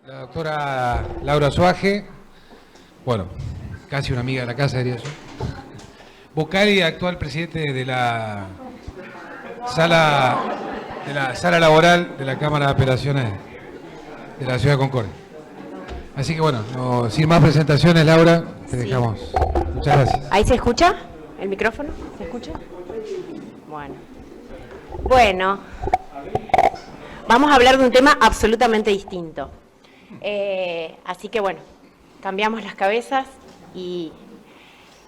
La doctora Laura Suaje, bueno, casi una amiga de la casa, diría yo. Vocal y actual presidente de la sala laboral de la Cámara de Apelaciones de la Ciudad de Concordia. Así que bueno, sin más presentaciones, Laura, te dejamos. Muchas gracias. ¿Ahí se escucha el micrófono? ¿Se escucha? Bueno, vamos a hablar de un tema absolutamente distinto. Así que bueno, cambiamos las cabezas y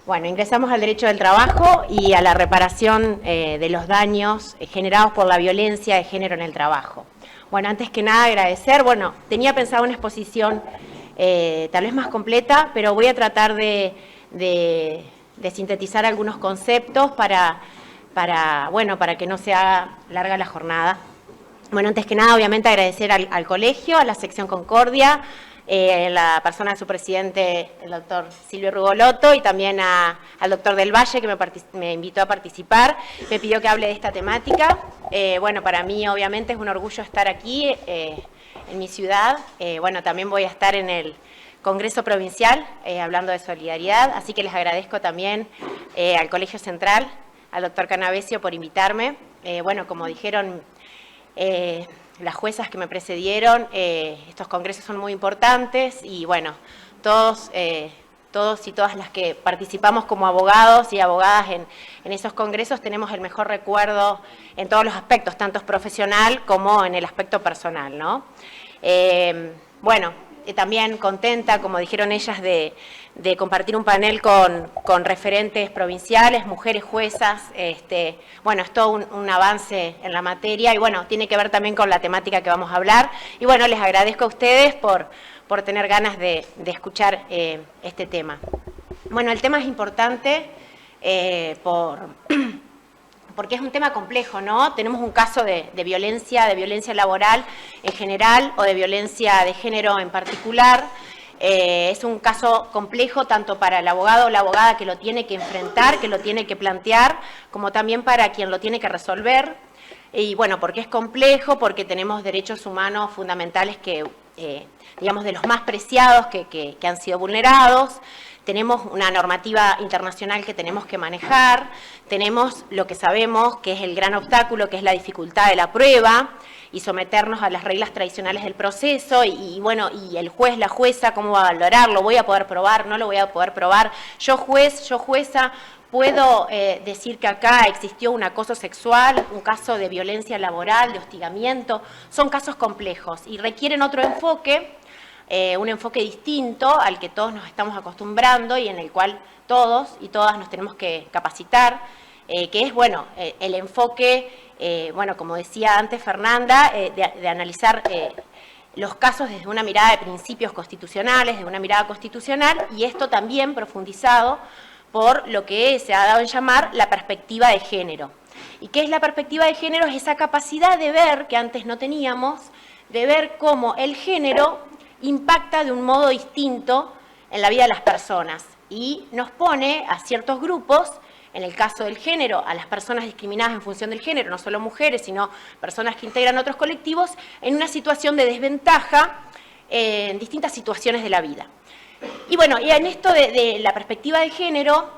bueno, ingresamos al derecho del trabajo y a la reparación de los daños generados por la violencia de género en el trabajo. Bueno, antes que nada agradecer, bueno, tenía pensado una exposición tal vez más completa, pero voy a tratar de sintetizar algunos conceptos para que no se haga larga la jornada. Bueno, antes que nada, obviamente agradecer al colegio, a la sección Concordia, la persona de su presidente, el doctor Silvio Rugolotto, y también al doctor Del Valle, que me invitó a participar, me pidió que hable de esta temática. Bueno, para mí obviamente es un orgullo estar aquí en mi ciudad. Bueno, también voy a estar en el Congreso Provincial hablando de solidaridad, así que les agradezco también al Colegio Central, al doctor Canavesio por invitarme. Bueno, como dijeron las juezas que me precedieron, estos congresos son muy importantes y bueno, todos y todas las que participamos como abogados y abogadas en esos congresos tenemos el mejor recuerdo en todos los aspectos, tanto profesional como en el aspecto personal, ¿no? Bueno, también contenta, como dijeron ellas, de compartir un panel con referentes provinciales, mujeres juezas. Bueno, es todo un avance en la materia y bueno, tiene que ver también con la temática que vamos a hablar. Y bueno, les agradezco a ustedes por tener ganas de escuchar este tema. Bueno, el tema es importante porque es un tema complejo, ¿no? Tenemos un caso de violencia laboral en general o de violencia de género en particular. Es un caso complejo tanto para el abogado o la abogada que lo tiene que enfrentar, que lo tiene que plantear, como también para quien lo tiene que resolver. Y bueno, ¿por qué es complejo? Porque tenemos derechos humanos fundamentales que, digamos, de los más preciados que han sido vulnerados. Tenemos una normativa internacional que tenemos que manejar, tenemos lo que sabemos que es el gran obstáculo, que es la dificultad de la prueba y someternos a las reglas tradicionales del proceso y bueno, y el juez, la jueza, ¿cómo va a valorar? ¿Lo voy a poder probar? ¿No lo voy a poder probar? Yo juez, yo jueza, ¿puedo decir que acá existió un acoso sexual, un caso de violencia laboral, de hostigamiento? Son casos complejos y requieren otro enfoque. Un enfoque distinto al que todos nos estamos acostumbrando y en el cual todos y todas nos tenemos que capacitar, que es, bueno, el enfoque, bueno, como decía antes Fernanda, de analizar los casos desde una mirada de principios constitucionales, de una mirada constitucional, y esto también profundizado por lo que se ha dado en llamar la perspectiva de género. ¿Y qué es la perspectiva de género? Es esa capacidad de ver, que antes no teníamos, de ver cómo el género impacta de un modo distinto en la vida de las personas y nos pone a ciertos grupos, en el caso del género, a las personas discriminadas en función del género, no solo mujeres, sino personas que integran otros colectivos, en una situación de desventaja en distintas situaciones de la vida. Y bueno, y en esto de la perspectiva de género,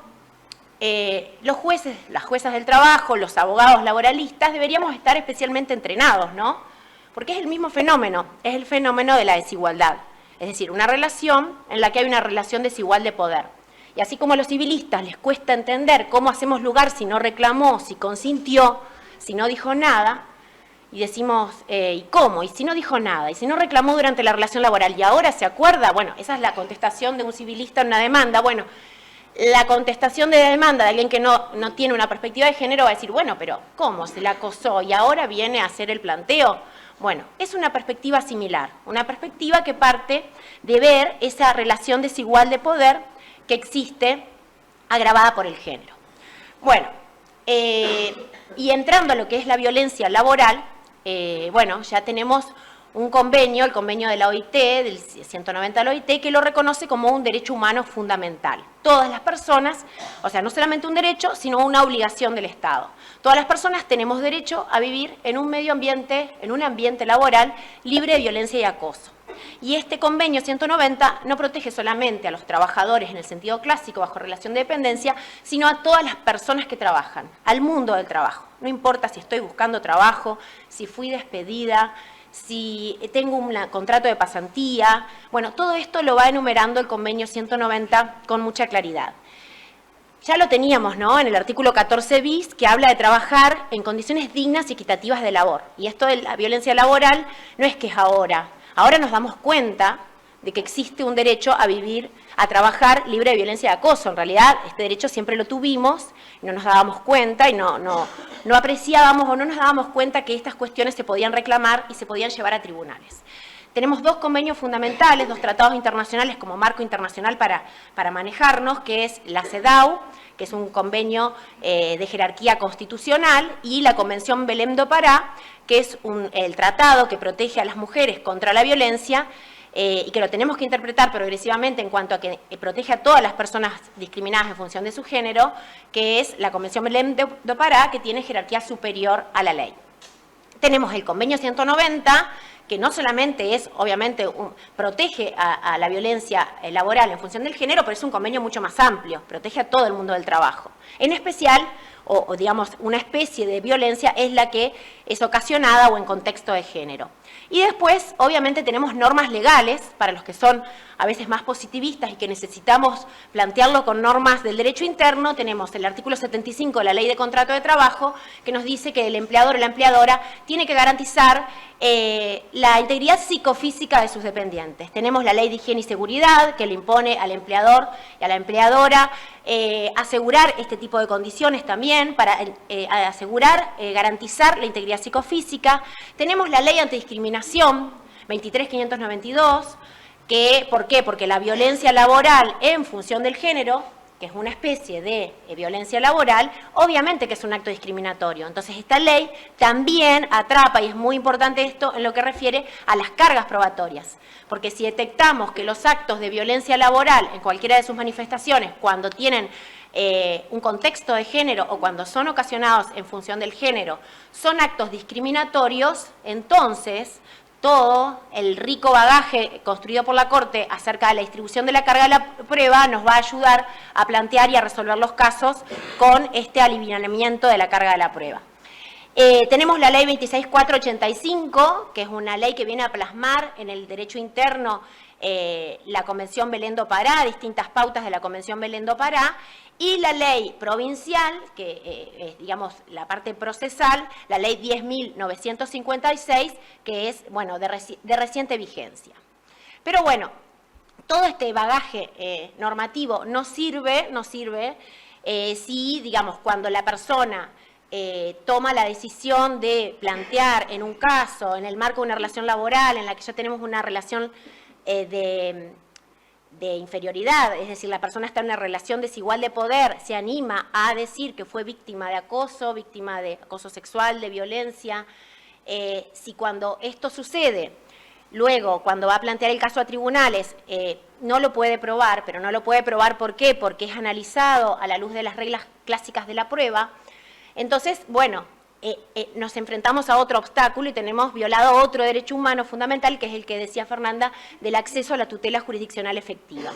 los jueces, las juezas del trabajo, los abogados laboralistas deberíamos estar especialmente entrenados, ¿no? Porque es el mismo fenómeno, es el fenómeno de la desigualdad. Es decir, una relación en la que hay una relación desigual de poder. Y así como a los civilistas les cuesta entender cómo hacemos lugar si no reclamó, si consintió, si no dijo nada, y decimos, ¿y cómo? Y si no dijo nada, y si no reclamó durante la relación laboral, y ahora se acuerda, bueno, esa es la contestación de un civilista en una demanda. Bueno, la contestación de demanda de alguien que no tiene una perspectiva de género va a decir, bueno, pero ¿cómo? Se la acosó y ahora viene a hacer el planteo. Bueno, es una perspectiva similar, una perspectiva que parte de ver esa relación desigual de poder que existe agravada por el género. Bueno, y entrando a lo que es la violencia laboral, bueno, ya tenemos un convenio, el convenio de la OIT, del 190 de la OIT, que lo reconoce como un derecho humano fundamental. Todas las personas, o sea, no solamente un derecho, sino una obligación del Estado. Todas las personas tenemos derecho a vivir en un medio ambiente, en un ambiente laboral libre de violencia y acoso. Y este convenio 190 no protege solamente a los trabajadores en el sentido clásico bajo relación de dependencia, sino a todas las personas que trabajan, al mundo del trabajo. No importa si estoy buscando trabajo, si fui despedida, si tengo un contrato de pasantía. Bueno, todo esto lo va enumerando el convenio 190 con mucha claridad. Ya lo teníamos, ¿no?, en el artículo 14 bis, que habla de trabajar en condiciones dignas y equitativas de labor. Y esto de la violencia laboral no es que es ahora. Ahora nos damos cuenta de que existe un derecho a vivir, a trabajar libre de violencia y acoso. En realidad, este derecho siempre lo tuvimos, no nos dábamos cuenta y no apreciábamos o no nos dábamos cuenta que estas cuestiones se podían reclamar y se podían llevar a tribunales. Tenemos dos convenios fundamentales, dos tratados internacionales como marco internacional para manejarnos, que es la CEDAW, que es un convenio de jerarquía constitucional, y la Convención Belém do Pará, que es el tratado que protege a las mujeres contra la violencia y que lo tenemos que interpretar progresivamente en cuanto a que protege a todas las personas discriminadas en función de su género, que es la Convención Belém do Pará, que tiene jerarquía superior a la ley. Tenemos el convenio 190, que no solamente es, obviamente, protege a la violencia laboral en función del género, pero es un convenio mucho más amplio, protege a todo el mundo del trabajo. En especial, o digamos, una especie de violencia es la que es ocasionada o en contexto de género. Y después, obviamente, tenemos normas legales para los que son a veces más positivistas y que necesitamos plantearlo con normas del derecho interno. Tenemos el artículo 75 de la Ley de Contrato de Trabajo, que nos dice que el empleador o la empleadora tiene que garantizar la integridad psicofísica de sus dependientes. Tenemos la Ley de Higiene y Seguridad, que le impone al empleador y a la empleadora asegurar este tipo de condiciones también, para asegurar, garantizar la integridad psicofísica. Tenemos la Ley Antidiscriminación, 23.592, ¿por qué? Porque la violencia laboral en función del género, que es una especie de violencia laboral, obviamente que es un acto discriminatorio. Entonces, esta ley también atrapa, y es muy importante esto en lo que refiere a las cargas probatorias. Porque si detectamos que los actos de violencia laboral, en cualquiera de sus manifestaciones, cuando tienen un contexto de género o cuando son ocasionados en función del género, son actos discriminatorios, entonces todo el rico bagaje construido por la Corte acerca de la distribución de la carga de la prueba nos va a ayudar a plantear y a resolver los casos con este aliviamiento de la carga de la prueba. Tenemos la ley 26.485, que es una ley que viene a plasmar en el derecho interno la Convención Belém do Pará, distintas pautas de la Convención Belém do Pará, y la ley provincial, que es, digamos, la parte procesal, la ley 10.956, que es, bueno, de reciente vigencia. Pero bueno, todo este bagaje normativo no sirve si, digamos, cuando la persona toma la decisión de plantear en un caso, en el marco de una relación laboral, en la que ya tenemos una relación de inferioridad, es decir, la persona está en una relación desigual de poder, se anima a decir que fue víctima de acoso sexual, de violencia. Si cuando esto sucede, luego, cuando va a plantear el caso a tribunales, no lo puede probar, pero no lo puede probar, ¿por qué? Porque es analizado a la luz de las reglas clásicas de la prueba. Entonces, bueno, nos enfrentamos a otro obstáculo y tenemos violado otro derecho humano fundamental, que es el que decía Fernanda, del acceso a la tutela jurisdiccional efectiva.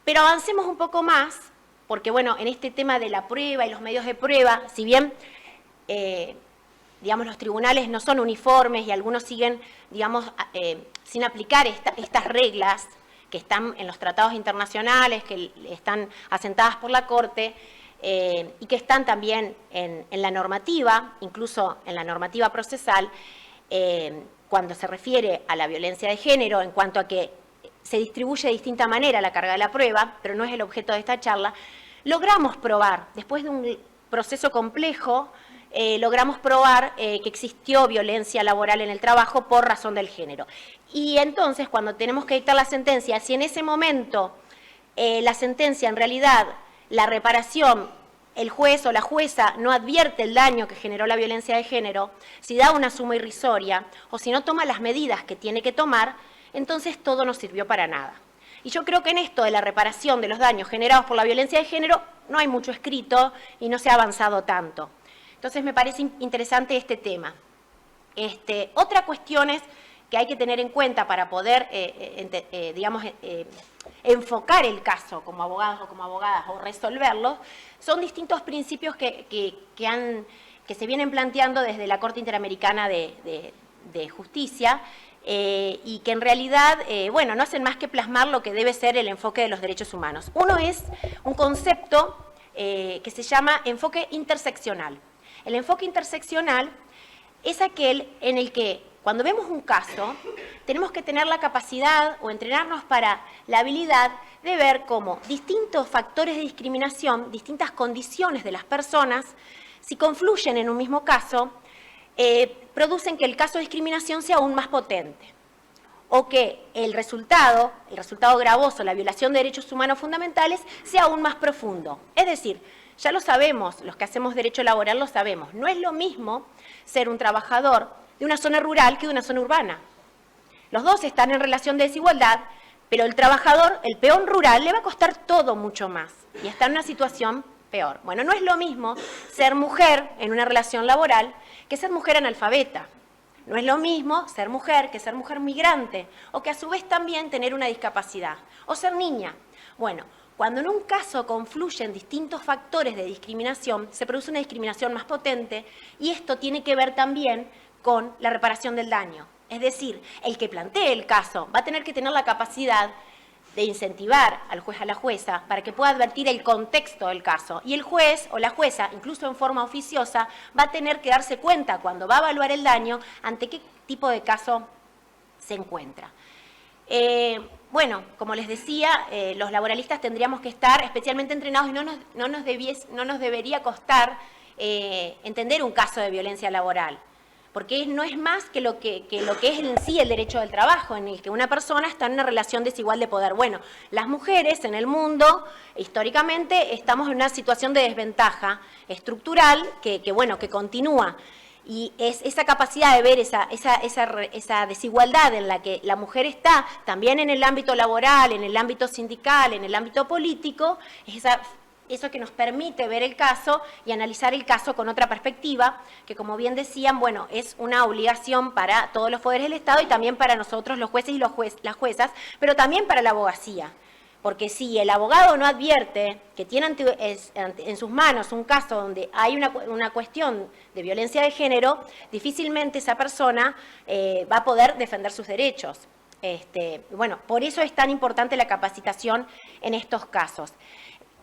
Pero avancemos un poco más, porque bueno, en este tema de la prueba y los medios de prueba, si bien, digamos, los tribunales no son uniformes y algunos siguen, digamos, sin aplicar estas reglas que están en los tratados internacionales, que están asentadas por la Corte, y que están también en la normativa, incluso en la normativa procesal, cuando se refiere a la violencia de género, en cuanto a que se distribuye de distinta manera la carga de la prueba, pero no es el objeto de esta charla, logramos probar, después de un proceso complejo, logramos probar que existió violencia laboral en el trabajo por razón del género. Y entonces, cuando tenemos que dictar la sentencia, si en ese momento la sentencia en realidad, la reparación, el juez o la jueza no advierte el daño que generó la violencia de género, si da una suma irrisoria o si no toma las medidas que tiene que tomar, entonces todo no sirvió para nada. Y yo creo que en esto de la reparación de los daños generados por la violencia de género no hay mucho escrito y no se ha avanzado tanto. Entonces me parece interesante este tema. Otra cuestión es que hay que tener en cuenta para poder, digamos, enfocar el caso como abogados o como abogadas o resolverlo, son distintos principios que se vienen planteando desde la Corte Interamericana de Justicia y que en realidad, bueno, no hacen más que plasmar lo que debe ser el enfoque de los derechos humanos. Uno es un concepto que se llama enfoque interseccional. El enfoque interseccional es aquel en el que cuando vemos un caso tenemos que tener la capacidad o entrenarnos para la habilidad de ver cómo distintos factores de discriminación, distintas condiciones de las personas, si confluyen en un mismo caso, producen que el caso de discriminación sea aún más potente o que el resultado gravoso, la violación de derechos humanos fundamentales, sea aún más profundo. Es decir, ya lo sabemos, los que hacemos derecho laboral lo sabemos, no es lo mismo ser un trabajador de una zona rural que de una zona urbana. Los dos están en relación de desigualdad, pero el trabajador, el peón rural, le va a costar todo mucho más y está en una situación peor. Bueno, no es lo mismo ser mujer en una relación laboral que ser mujer analfabeta. No es lo mismo ser mujer que ser mujer migrante o que a su vez también tener una discapacidad o ser niña. Bueno, cuando en un caso confluyen distintos factores de discriminación, se produce una discriminación más potente y esto tiene que ver también con la reparación del daño. Es decir, el que plantee el caso va a tener que tener la capacidad de incentivar al juez o a la jueza para que pueda advertir el contexto del caso. Y el juez o la jueza, incluso en forma oficiosa, va a tener que darse cuenta cuando va a evaluar el daño ante qué tipo de caso se encuentra. Bueno, como les decía, los laboralistas tendríamos que estar especialmente entrenados y no nos debería costar entender un caso de violencia laboral, porque no es más que lo que es en sí el derecho del trabajo, en el que una persona está en una relación desigual de poder. Bueno, las mujeres en el mundo, históricamente, estamos en una situación de desventaja estructural que continúa. Y es esa capacidad de ver esa desigualdad en la que la mujer está, también en el ámbito laboral, en el ámbito sindical, en el ámbito político, es eso que nos permite ver el caso y analizar el caso con otra perspectiva, que como bien decían, bueno, es una obligación para todos los poderes del Estado y también para nosotros los jueces y las juezas, pero también para la abogacía. Porque si el abogado no advierte que tiene en sus manos un caso donde hay una cuestión de violencia de género, difícilmente esa persona va a poder defender sus derechos. Bueno, por eso es tan importante la capacitación en estos casos.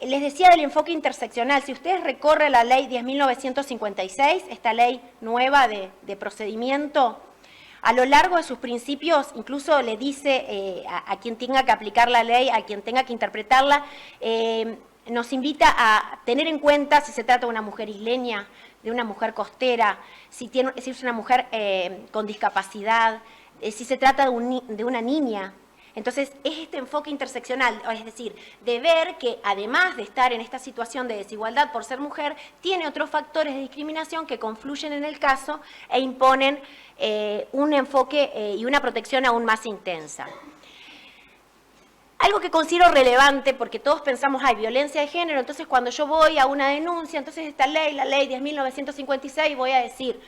Les decía del enfoque interseccional, si ustedes recorren la ley 10.956, esta ley nueva de procedimiento, a lo largo de sus principios, incluso le dice a quien tenga que aplicar la ley, a quien tenga que interpretarla, nos invita a tener en cuenta si se trata de una mujer isleña, de una mujer costera, si es una mujer con discapacidad, si se trata de una niña. Entonces, es este enfoque interseccional, es decir, de ver que además de estar en esta situación de desigualdad por ser mujer, tiene otros factores de discriminación que confluyen en el caso e imponen un enfoque y una protección aún más intensa. Algo que considero relevante, porque todos pensamos, hay violencia de género, entonces cuando yo voy a una denuncia, entonces esta ley, la ley 10.956, voy a decir,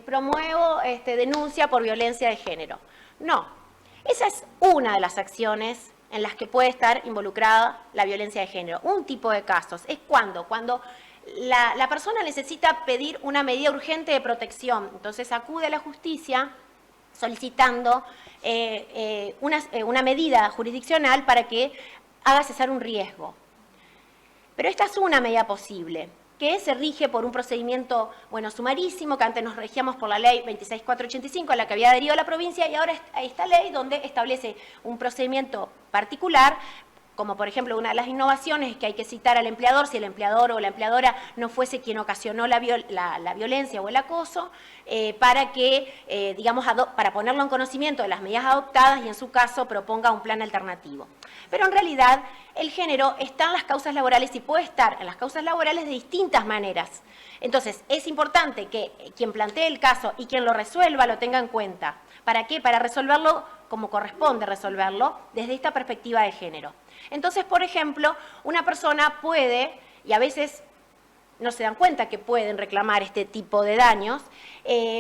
promuevo denuncia por violencia de género. No. Esa es una de las acciones en las que puede estar involucrada la violencia de género. Un tipo de casos es cuando la persona necesita pedir una medida urgente de protección. Entonces acude a la justicia solicitando una medida jurisdiccional para que haga cesar un riesgo. Pero esta es una medida posible, que se rige por un procedimiento, sumarísimo, que antes nos regíamos por la ley 26.485, a la que había adherido la provincia, y ahora hay esta ley donde establece un procedimiento particular, como por ejemplo una de las innovaciones es que hay que citar al empleador si el empleador o la empleadora no fuese quien ocasionó la violencia o el acoso, para que, para ponerlo en conocimiento de las medidas adoptadas y en su caso proponga un plan alternativo. Pero en realidad el género está en las causas laborales y puede estar en las causas laborales de distintas maneras. Entonces es importante que quien plantee el caso y quien lo resuelva lo tenga en cuenta. ¿Para qué? Para resolverlo como corresponde resolverlo desde esta perspectiva de género. Entonces, por ejemplo, una persona puede, y a veces no se dan cuenta que pueden reclamar este tipo de daños.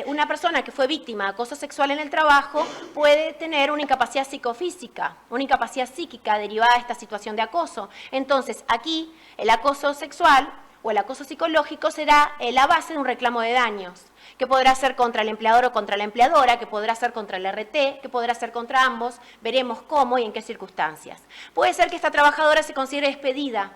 Una persona que fue víctima de acoso sexual en el trabajo puede tener una incapacidad psicofísica, una incapacidad psíquica derivada de esta situación de acoso. Entonces, aquí el acoso sexual o el acoso psicológico será la base de un reclamo de daños, que podrá ser contra el empleador o contra la empleadora, que podrá ser contra el RT, que podrá ser contra ambos, veremos cómo y en qué circunstancias. Puede ser que esta trabajadora se considere despedida.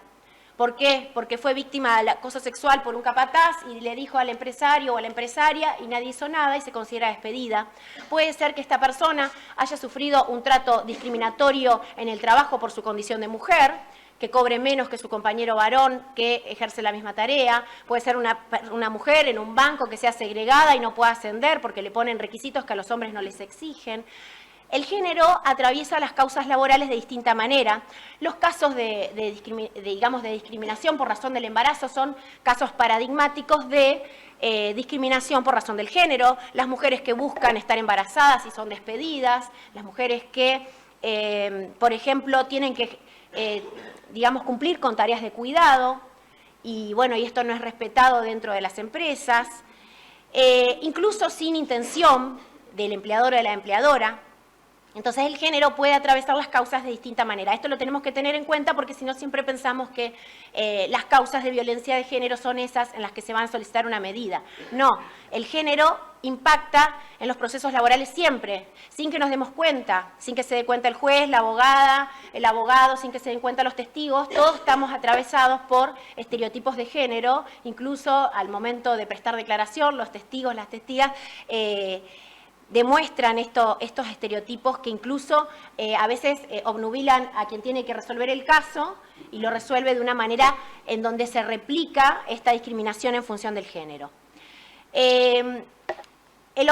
¿Por qué? Porque fue víctima del acoso sexual por un capataz y le dijo al empresario o a la empresaria y nadie hizo nada y se considera despedida. Puede ser que esta persona haya sufrido un trato discriminatorio en el trabajo por su condición de mujer, que cobre menos que su compañero varón que ejerce la misma tarea. Puede ser una mujer en un banco que sea segregada y no pueda ascender porque le ponen requisitos que a los hombres no les exigen. El género atraviesa las causas laborales de distinta manera. Los casos de discriminación por razón del embarazo son casos paradigmáticos de discriminación por razón del género. Las mujeres que buscan estar embarazadas y son despedidas. Las mujeres que, por ejemplo, tienen que, cumplir con tareas de cuidado. Y bueno, y esto no es respetado dentro de las empresas. Incluso sin intención del empleador o de la empleadora. Entonces el género puede atravesar las causas de distinta manera. Esto lo tenemos que tener en cuenta porque si no siempre pensamos que las causas de violencia de género son esas en las que se van a solicitar una medida. No, el género impacta en los procesos laborales siempre, sin que nos demos cuenta, sin que se dé cuenta el juez, la abogada, el abogado, sin que se den cuenta los testigos. Todos estamos atravesados por estereotipos de género, incluso al momento de prestar declaración, los testigos, las testigas, demuestran estos estereotipos que incluso a veces obnubilan a quien tiene que resolver el caso y lo resuelve de una manera en donde se replica esta discriminación en función del género. El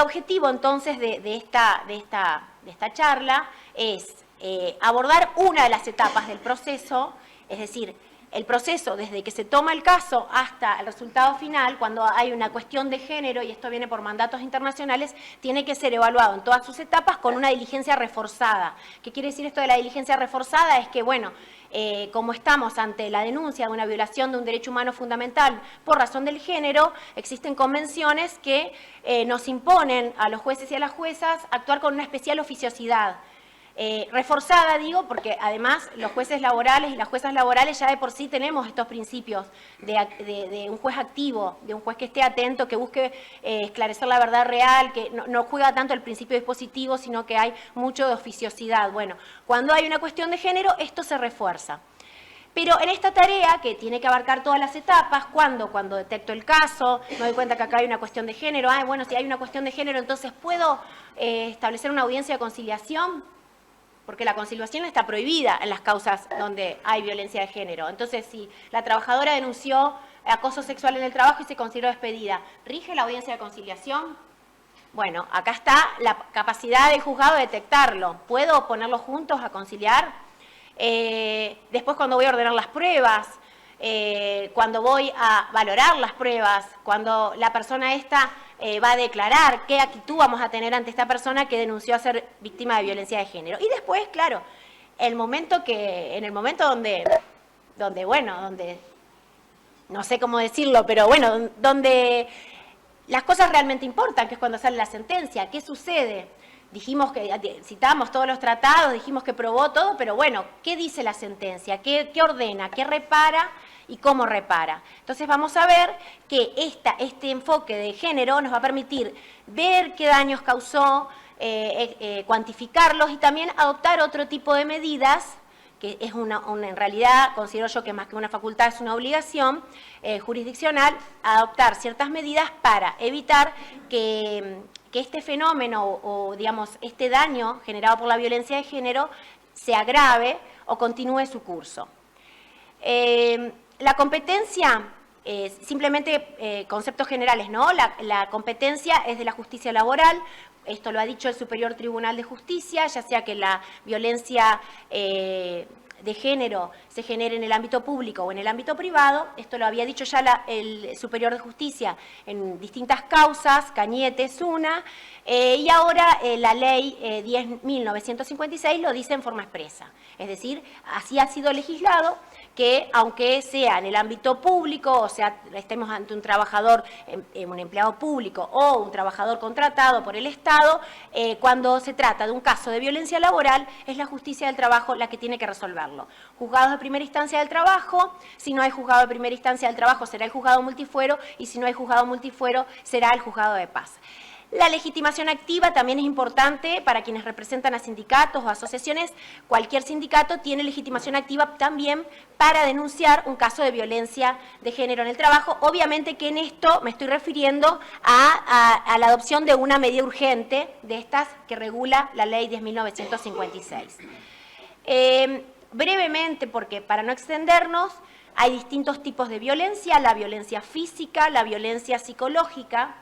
objetivo entonces de esta charla es abordar una de las etapas del proceso, es decir, el proceso desde que se toma el caso hasta el resultado final, cuando hay una cuestión de género, y esto viene por mandatos internacionales, tiene que ser evaluado en todas sus etapas con una diligencia reforzada. ¿Qué quiere decir esto de la diligencia reforzada? Es que, bueno, como estamos ante la denuncia de una violación de un derecho humano fundamental por razón del género, existen convenciones que nos imponen a los jueces y a las juezas actuar con una especial oficiosidad. Reforzada, digo, porque además los jueces laborales y las juezas laborales ya de por sí tenemos estos principios de un juez activo, de un juez que esté atento, que busque esclarecer la verdad real, que no juega tanto el principio dispositivo, sino que hay mucho de oficiosidad. Bueno, cuando hay una cuestión de género, esto se refuerza. Pero en esta tarea, que tiene que abarcar todas las etapas, cuando detecto el caso, me doy cuenta que acá hay una cuestión de género, bueno, si hay una cuestión de género, entonces ¿puedo establecer una audiencia de conciliación? Porque la conciliación está prohibida en las causas donde hay violencia de género. Entonces, si la trabajadora denunció acoso sexual en el trabajo y se consideró despedida, ¿rige la audiencia de conciliación? Bueno, acá está la capacidad del juzgado de detectarlo. ¿Puedo ponerlos juntos a conciliar? Después, cuando voy a ordenar las pruebas, cuando voy a valorar las pruebas, cuando la persona esta va a declarar qué actitud vamos a tener ante esta persona que denunció a ser víctima de violencia de género. Y después, claro, en el momento donde, no sé cómo decirlo, pero bueno, donde las cosas realmente importan, que es cuando sale la sentencia. ¿Qué sucede? Dijimos que citamos todos los tratados, dijimos que probó todo, pero bueno, ¿qué dice la sentencia? ¿Qué ordena? ¿Qué repara? ¿Y cómo repara? Entonces vamos a ver que este enfoque de género nos va a permitir ver qué daños causó, cuantificarlos y también adoptar otro tipo de medidas, que es en realidad, considero yo que más que una facultad es una obligación jurisdiccional, adoptar ciertas medidas para evitar que este fenómeno o digamos, este daño generado por la violencia de género se agrave o continúe su curso. La competencia, simplemente conceptos generales, ¿no? La competencia es de la justicia laboral, esto lo ha dicho el Superior Tribunal de Justicia, ya sea que la violencia de género se genere en el ámbito público o en el ámbito privado, esto lo había dicho ya el Superior de Justicia en distintas causas, Cañete es una, y ahora la ley 10.956 lo dice en forma expresa. Es decir, así ha sido legislado que aunque sea en el ámbito público, o sea, estemos ante un trabajador, un empleado público o un trabajador contratado por el Estado, cuando se trata de un caso de violencia laboral, es la justicia del trabajo la que tiene que resolverlo. Juzgados de primera instancia del trabajo, si no hay juzgado de primera instancia del trabajo será el juzgado multifuero y si no hay juzgado multifuero será el juzgado de paz. La legitimación activa también es importante para quienes representan a sindicatos o asociaciones. Cualquier sindicato tiene legitimación activa también para denunciar un caso de violencia de género en el trabajo. Obviamente que en esto me estoy refiriendo a la adopción de una medida urgente de estas que regula la ley 10.956. Brevemente, porque para no extendernos, hay distintos tipos de violencia, la violencia física, la violencia psicológica.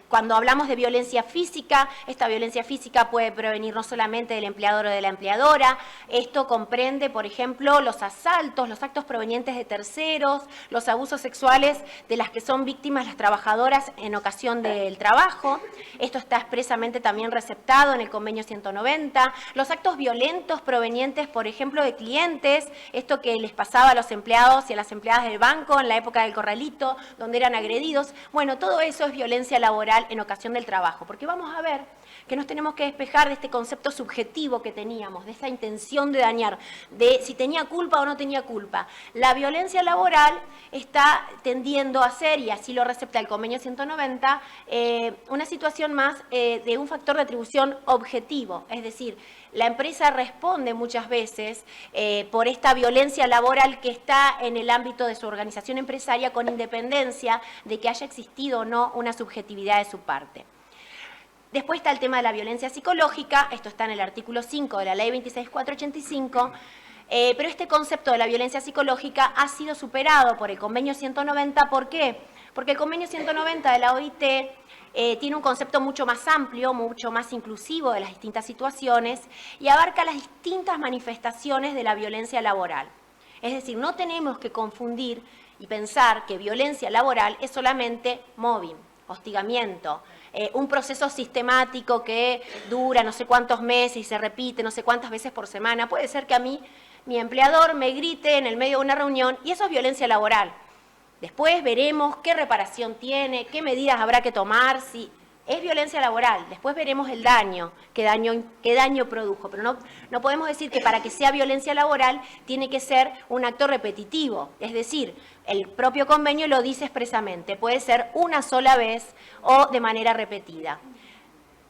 Cuando hablamos de violencia física, esta violencia física puede provenir no solamente del empleador o de la empleadora, esto comprende, por ejemplo, los asaltos, los actos provenientes de terceros, los abusos sexuales de las que son víctimas las trabajadoras en ocasión del trabajo, esto está expresamente también receptado en el convenio 190, los actos violentos provenientes, por ejemplo, de clientes, esto que les pasaba a los empleados y a las empleadas del banco en la época del corralito, donde eran agredidos, bueno, todo eso es violencia laboral en ocasión del trabajo, porque vamos a ver que nos tenemos que despejar de este concepto subjetivo que teníamos, de esta intención de dañar, de si tenía culpa o no tenía culpa. La violencia laboral está tendiendo a ser, y así lo recepta el convenio 190, una situación más de un factor de atribución objetivo, es decir, la empresa responde muchas veces por esta violencia laboral que está en el ámbito de su organización empresaria con independencia de que haya existido o no una subjetividad de su parte. Después está el tema de la violencia psicológica, esto está en el artículo 5 de la ley 26.485, pero este concepto de la violencia psicológica ha sido superado por el convenio 190, ¿por qué? Porque el convenio 190 de la OIT tiene un concepto mucho más amplio, mucho más inclusivo de las distintas situaciones y abarca las distintas manifestaciones de la violencia laboral. Es decir, no tenemos que confundir y pensar que violencia laboral es solamente mobbing, hostigamiento, un proceso sistemático que dura no sé cuántos meses y se repite no sé cuántas veces por semana. Puede ser que a mí, mi empleador me grite en el medio de una reunión y eso es violencia laboral. Después veremos qué reparación tiene, qué medidas habrá que tomar, si es violencia laboral. Después veremos el daño, qué daño produjo. Pero no podemos decir que para que sea violencia laboral tiene que ser un acto repetitivo. Es decir, el propio convenio lo dice expresamente, puede ser una sola vez o de manera repetida.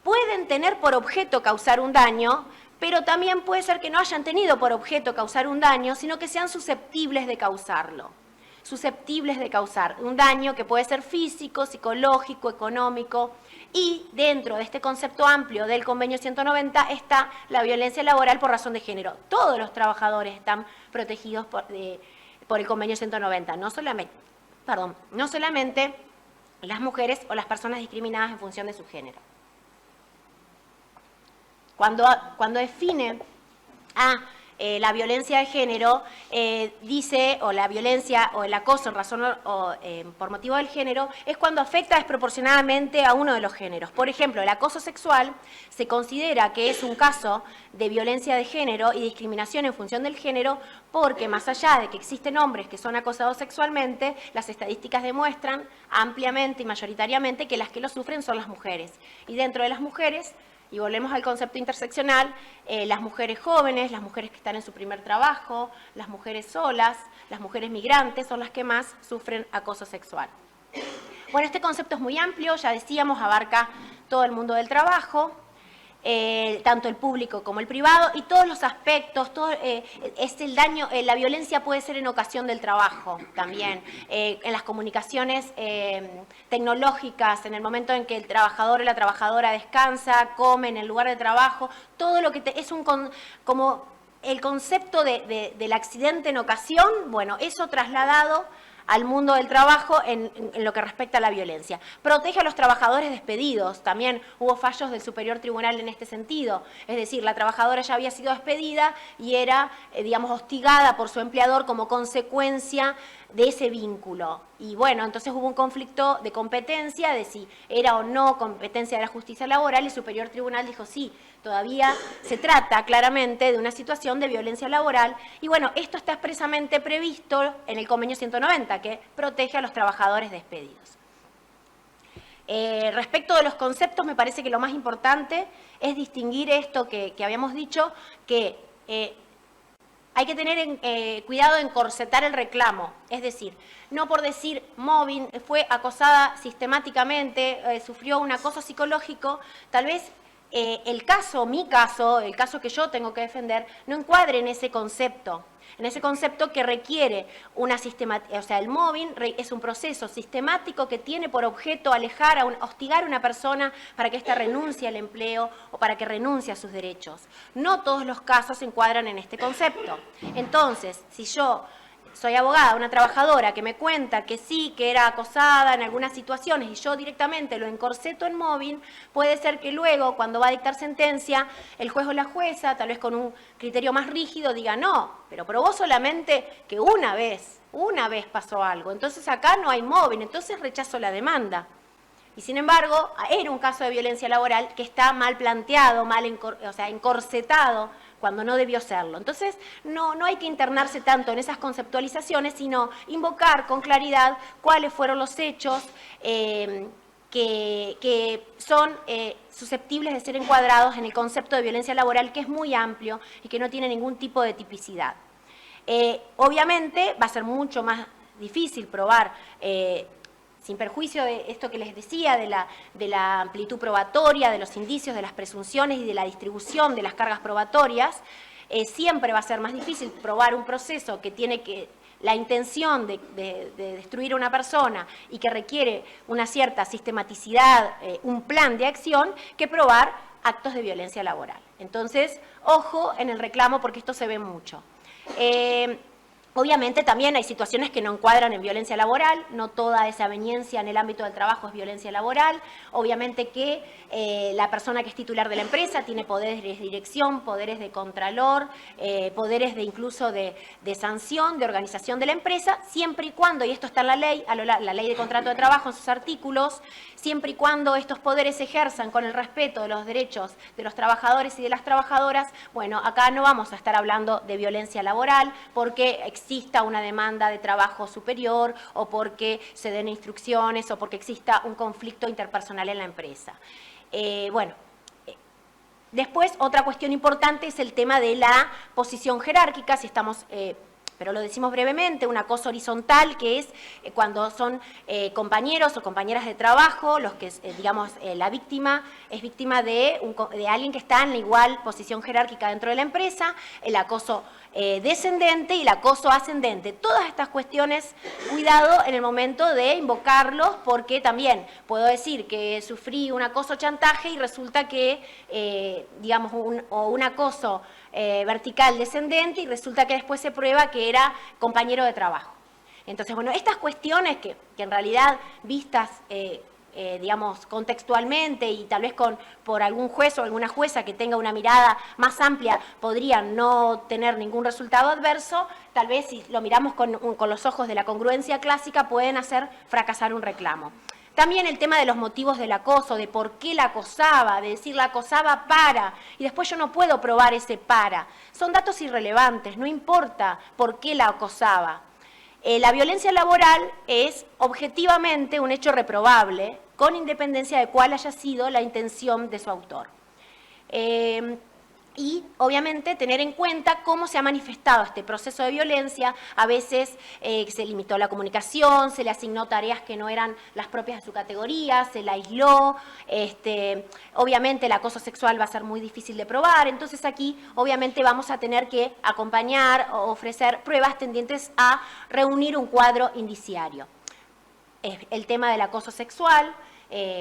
Pueden tener por objeto causar un daño, pero también puede ser que no hayan tenido por objeto causar un daño, sino que sean susceptibles de causarlo. Susceptibles de causar un daño que puede ser físico, psicológico, económico, y dentro de este concepto amplio del convenio 190 está la violencia laboral por razón de género. Todos los trabajadores están protegidos por el convenio 190, no solamente las mujeres o las personas discriminadas en función de su género. Cuando define la violencia de género, dice, o la violencia o el acoso en razón por motivo del género, es cuando afecta desproporcionadamente a uno de los géneros. Por ejemplo, el acoso sexual se considera que es un caso de violencia de género y discriminación en función del género, porque más allá de que existen hombres que son acosados sexualmente, las estadísticas demuestran ampliamente y mayoritariamente que las que lo sufren son las mujeres. Y dentro de las mujeres, y volvemos al concepto interseccional, las mujeres jóvenes, las mujeres que están en su primer trabajo, las mujeres solas, las mujeres migrantes son las que más sufren acoso sexual. Bueno, este concepto es muy amplio, ya decíamos, abarca todo el mundo del trabajo, tanto el público como el privado, y todos los aspectos, es el daño, la violencia puede ser en ocasión del trabajo también, en las comunicaciones tecnológicas, en el momento en que el trabajador o la trabajadora descansa, come en el lugar de trabajo, todo lo que es como el concepto del accidente en ocasión, bueno, eso trasladado al mundo del trabajo en lo que respecta a la violencia. Protege a los trabajadores despedidos. También hubo fallos del Superior Tribunal en este sentido. Es decir, la trabajadora ya había sido despedida y era, digamos, hostigada por su empleador como consecuencia de ese vínculo. Y bueno, entonces hubo un conflicto de competencia, de si era o no competencia de la justicia laboral, y el Superior Tribunal dijo sí, todavía se trata claramente de una situación de violencia laboral, y bueno, esto está expresamente previsto en el convenio 190, que protege a los trabajadores despedidos. Respecto de los conceptos, me parece que lo más importante es distinguir esto que habíamos dicho, que hay que tener cuidado en encorsetar el reclamo, es decir, no por decir mobbing, fue acosada sistemáticamente, sufrió un acoso psicológico, tal vez el caso que yo tengo que defender, no encuadre en ese concepto que requiere una sistematización. O sea, el mobbing es un proceso sistemático que tiene por objeto alejar, hostigar a una persona para que ésta renuncie al empleo o para que renuncie a sus derechos. No todos los casos se encuadran en este concepto. Entonces, si yo soy abogada, una trabajadora que me cuenta que sí, que era acosada en algunas situaciones y yo directamente lo encorseto en mobbing, puede ser que luego, cuando va a dictar sentencia, el juez o la jueza, tal vez con un criterio más rígido, diga no, pero probó solamente que una vez pasó algo, entonces acá no hay mobbing, entonces rechazo la demanda. Y sin embargo, era un caso de violencia laboral que está mal planteado, encorsetado, cuando no debió serlo. Entonces, no hay que internarse tanto en esas conceptualizaciones, sino invocar con claridad cuáles fueron los hechos que son susceptibles de ser encuadrados en el concepto de violencia laboral, que es muy amplio y que no tiene ningún tipo de tipicidad. Obviamente, va a ser mucho más difícil probar sin perjuicio de esto que les decía, de la amplitud probatoria, de los indicios, de las presunciones y de la distribución de las cargas probatorias, siempre va a ser más difícil probar un proceso que tiene la intención de destruir a una persona y que requiere una cierta sistematicidad, un plan de acción, que probar actos de violencia laboral. Entonces, ojo en el reclamo porque esto se ve mucho. Obviamente también hay situaciones que no encuadran en violencia laboral, no toda esa aveniencia en el ámbito del trabajo es violencia laboral. Obviamente que la persona que es titular de la empresa tiene poderes de dirección, poderes de contralor, poderes de incluso de sanción, de organización de la empresa, siempre y cuando, y esto está en la ley, la ley de contrato de trabajo en sus artículos, siempre y cuando estos poderes se ejerzan con el respeto de los derechos de los trabajadores y de las trabajadoras. Bueno, acá no vamos a estar hablando de violencia laboral porque exista una demanda de trabajo superior o porque se den instrucciones o porque exista un conflicto interpersonal en la empresa. Después, otra cuestión importante es el tema de la posición jerárquica, si estamos... pero lo decimos brevemente, un acoso horizontal, que es cuando son compañeros o compañeras de trabajo, los que, digamos, la víctima es víctima de alguien que está en la igual posición jerárquica dentro de la empresa, el acoso descendente y el acoso ascendente. Todas estas cuestiones, cuidado en el momento de invocarlos, porque también puedo decir que sufrí un acoso chantaje y resulta que, digamos, un acoso vertical descendente y resulta que después se prueba que era compañero de trabajo. Entonces, bueno, estas cuestiones que en realidad vistas, digamos, contextualmente y tal vez por algún juez o alguna jueza que tenga una mirada más amplia podrían no tener ningún resultado adverso, tal vez si lo miramos con los ojos de la congruencia clásica pueden hacer fracasar un reclamo. También el tema de los motivos del acoso, de por qué la acosaba, de decir la acosaba para, y después yo no puedo probar ese para. Son datos irrelevantes, no importa por qué la acosaba. La violencia laboral es objetivamente un hecho reprobable, con independencia de cuál haya sido la intención de su autor. Y, obviamente, tener en cuenta cómo se ha manifestado este proceso de violencia. A veces se limitó la comunicación, se le asignó tareas que no eran las propias de su categoría, se la aisló. Obviamente, el acoso sexual va a ser muy difícil de probar. Entonces, aquí, obviamente, vamos a tener que acompañar o ofrecer pruebas tendientes a reunir un cuadro indiciario. El tema del acoso sexual,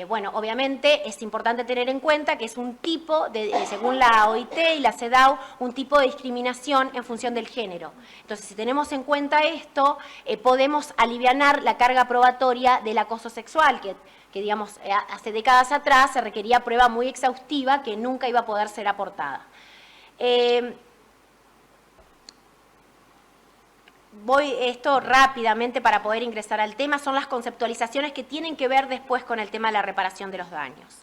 Bueno, obviamente es importante tener en cuenta que es un tipo, según la OIT y la CEDAW, un tipo de discriminación en función del género. Entonces, si tenemos en cuenta esto, podemos alivianar la carga probatoria del acoso sexual, que digamos, hace décadas atrás se requería prueba muy exhaustiva que nunca iba a poder ser aportada. Voy esto rápidamente para poder ingresar al tema, son las conceptualizaciones que tienen que ver después con el tema de la reparación de los daños.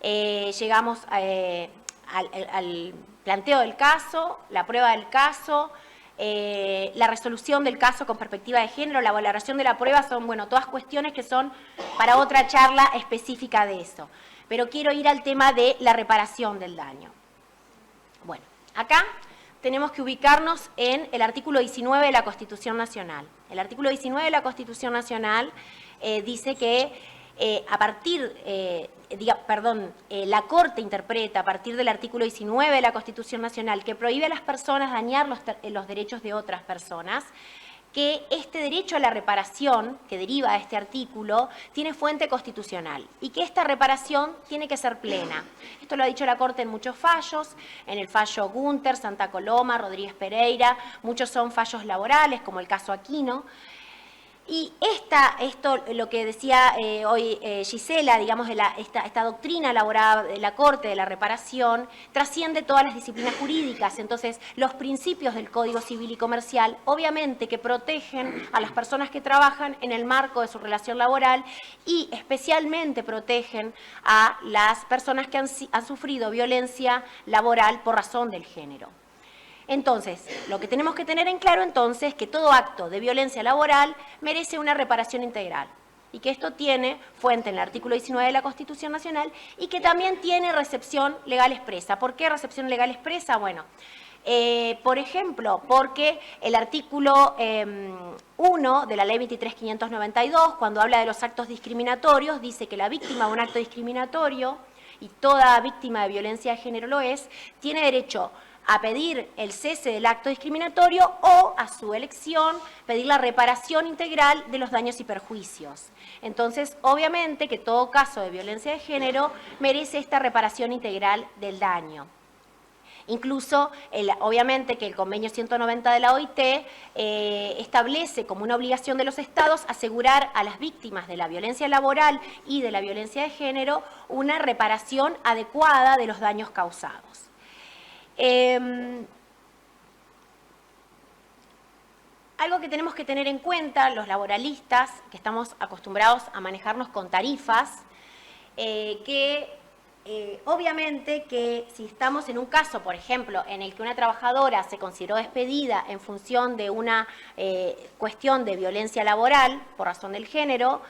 Llegamos al planteo del caso, la prueba del caso, la resolución del caso con perspectiva de género, la valoración de la prueba, son, bueno, todas cuestiones que son para otra charla específica de eso. Pero quiero ir al tema de la reparación del daño. Bueno, acá tenemos que ubicarnos en el artículo 19 de la Constitución Nacional. El artículo 19 de la Constitución Nacional dice que la Corte interpreta a partir del artículo 19 de la Constitución Nacional que prohíbe a las personas dañar los derechos de otras personas, que este derecho a la reparación, que deriva de este artículo, tiene fuente constitucional y que esta reparación tiene que ser plena. Esto lo ha dicho la Corte en muchos fallos, en el fallo Gunter, Santa Coloma, Rodríguez Pereira, muchos son fallos laborales, como el caso Aquino. Y esto, lo que decía hoy Gisela, digamos, de esta doctrina elaborada de la Corte de la reparación, trasciende todas las disciplinas jurídicas. Entonces, los principios del Código Civil y Comercial, obviamente que protegen a las personas que trabajan en el marco de su relación laboral y especialmente protegen a las personas que han sufrido violencia laboral por razón del género. Entonces, lo que tenemos que tener en claro entonces es que todo acto de violencia laboral merece una reparación integral y que esto tiene fuente en el artículo 19 de la Constitución Nacional y que también tiene recepción legal expresa. ¿Por qué recepción legal expresa? Bueno, por ejemplo, porque el artículo 1 de la Ley 23.592, cuando habla de los actos discriminatorios, dice que la víctima de un acto discriminatorio, y toda víctima de violencia de género lo es, tiene derecho a pedir el cese del acto discriminatorio o, a su elección, pedir la reparación integral de los daños y perjuicios. Entonces, obviamente que todo caso de violencia de género merece esta reparación integral del daño. Incluso, obviamente, que el convenio 190 de la OIT establece como una obligación de los Estados asegurar a las víctimas de la violencia laboral y de la violencia de género una reparación adecuada de los daños causados. Algo que tenemos que tener en cuenta los laboralistas, que estamos acostumbrados a manejarnos con tarifas, obviamente que si estamos en un caso, por ejemplo, en el que una trabajadora se consideró despedida en función de una cuestión de violencia laboral por razón del género,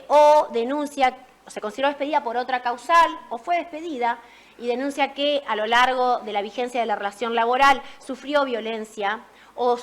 o denuncia, o se consideró despedida por otra causal, o fue despedida, y denuncia que a lo largo de la vigencia de la relación laboral sufrió violencia, o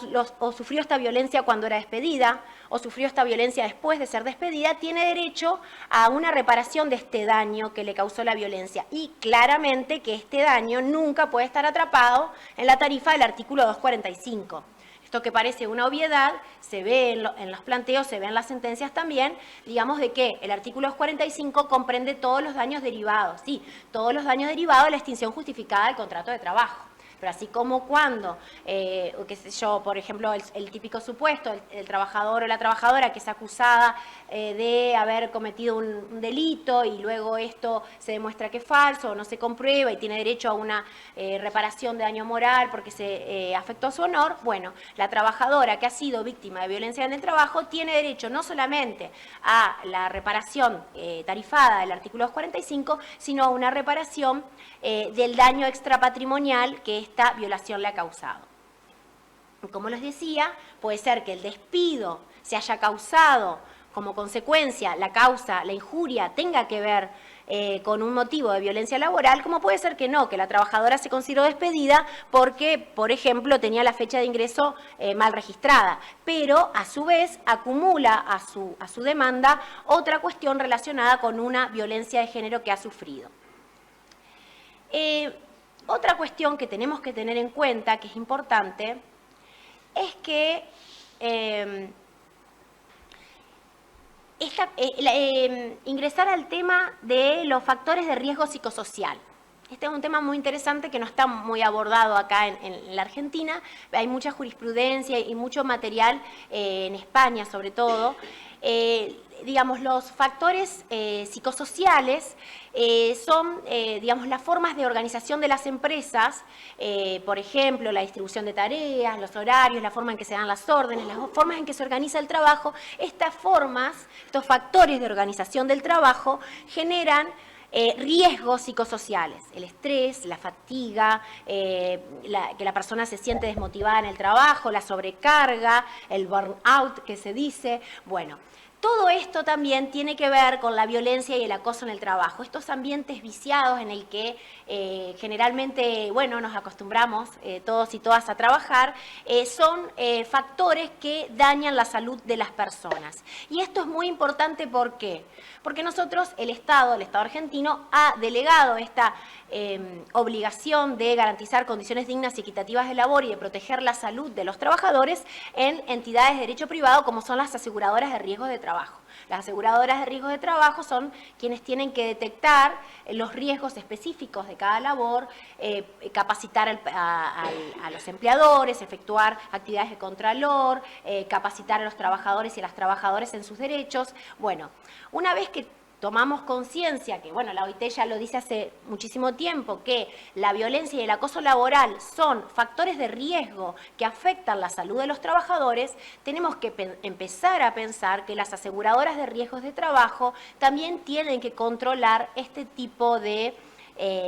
sufrió esta violencia cuando era despedida, o sufrió esta violencia después de ser despedida, tiene derecho a una reparación de este daño que le causó la violencia. Y claramente que este daño nunca puede estar atrapado en la tarifa del artículo 245. Esto que parece una obviedad, se ve en los planteos, se ve en las sentencias también, digamos de que el artículo 245 comprende todos los daños derivados, sí, todos los daños derivados de la extinción justificada del contrato de trabajo. Pero así como cuando, qué sé yo, por ejemplo, el típico supuesto, el trabajador o la trabajadora que es acusada de haber cometido un delito y luego esto se demuestra que es falso o no se comprueba y tiene derecho a una reparación de daño moral porque se afectó a su honor, bueno, la trabajadora que ha sido víctima de violencia en el trabajo tiene derecho no solamente a la reparación tarifada del artículo 245, sino a una reparación del daño extrapatrimonial que esta violación le ha causado. Como les decía, puede ser que el despido se haya causado como consecuencia, la causa, la injuria, tenga que ver con un motivo de violencia laboral, como puede ser que no, que la trabajadora se consideró despedida porque, por ejemplo, tenía la fecha de ingreso mal registrada, pero a su vez acumula a su demanda otra cuestión relacionada con una violencia de género que ha sufrido. Otra cuestión que tenemos que tener en cuenta, que es importante, es que ingresar al tema de los factores de riesgo psicosocial. Este es un tema muy interesante que no está muy abordado acá en la Argentina. Hay mucha jurisprudencia y mucho material en España, sobre todo. Digamos, los factores psicosociales son, digamos, las formas de organización de las empresas, por ejemplo, la distribución de tareas, los horarios, la forma en que se dan las órdenes, las formas en que se organiza el trabajo. Estas formas, estos factores de organización del trabajo generan riesgos psicosociales, el estrés, la fatiga, que la persona se siente desmotivada en el trabajo, la sobrecarga, el burnout que se dice. Bueno, todo esto también tiene que ver con la violencia y el acoso en el trabajo. Estos ambientes viciados en el que generalmente, bueno, nos acostumbramos todos y todas a trabajar, son factores que dañan la salud de las personas. Y esto es muy importante, ¿por qué? Porque nosotros, el Estado argentino, ha delegado esta obligación de garantizar condiciones dignas y equitativas de labor y de proteger la salud de los trabajadores en entidades de derecho privado como son las aseguradoras de riesgos de trabajo. Las aseguradoras de riesgos de trabajo son quienes tienen que detectar los riesgos específicos de cada labor, capacitar a los empleadores, efectuar actividades de contralor, capacitar a los trabajadores y a las trabajadoras en sus derechos. Bueno, una vez que tomamos conciencia, que bueno, la OIT ya lo dice hace muchísimo tiempo, que la violencia y el acoso laboral son factores de riesgo que afectan la salud de los trabajadores, tenemos que empezar a pensar que las aseguradoras de riesgos de trabajo también tienen que controlar este tipo de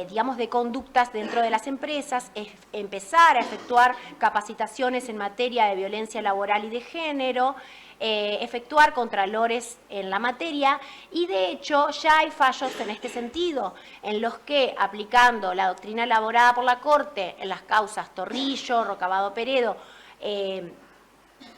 digamos, de conductas dentro de las empresas, empezar a efectuar capacitaciones en materia de violencia laboral y de género, efectuar contralores en la materia, y de hecho ya hay fallos en este sentido, en los que, aplicando la doctrina elaborada por la Corte en las causas Torrillo, Rocabado Peredo,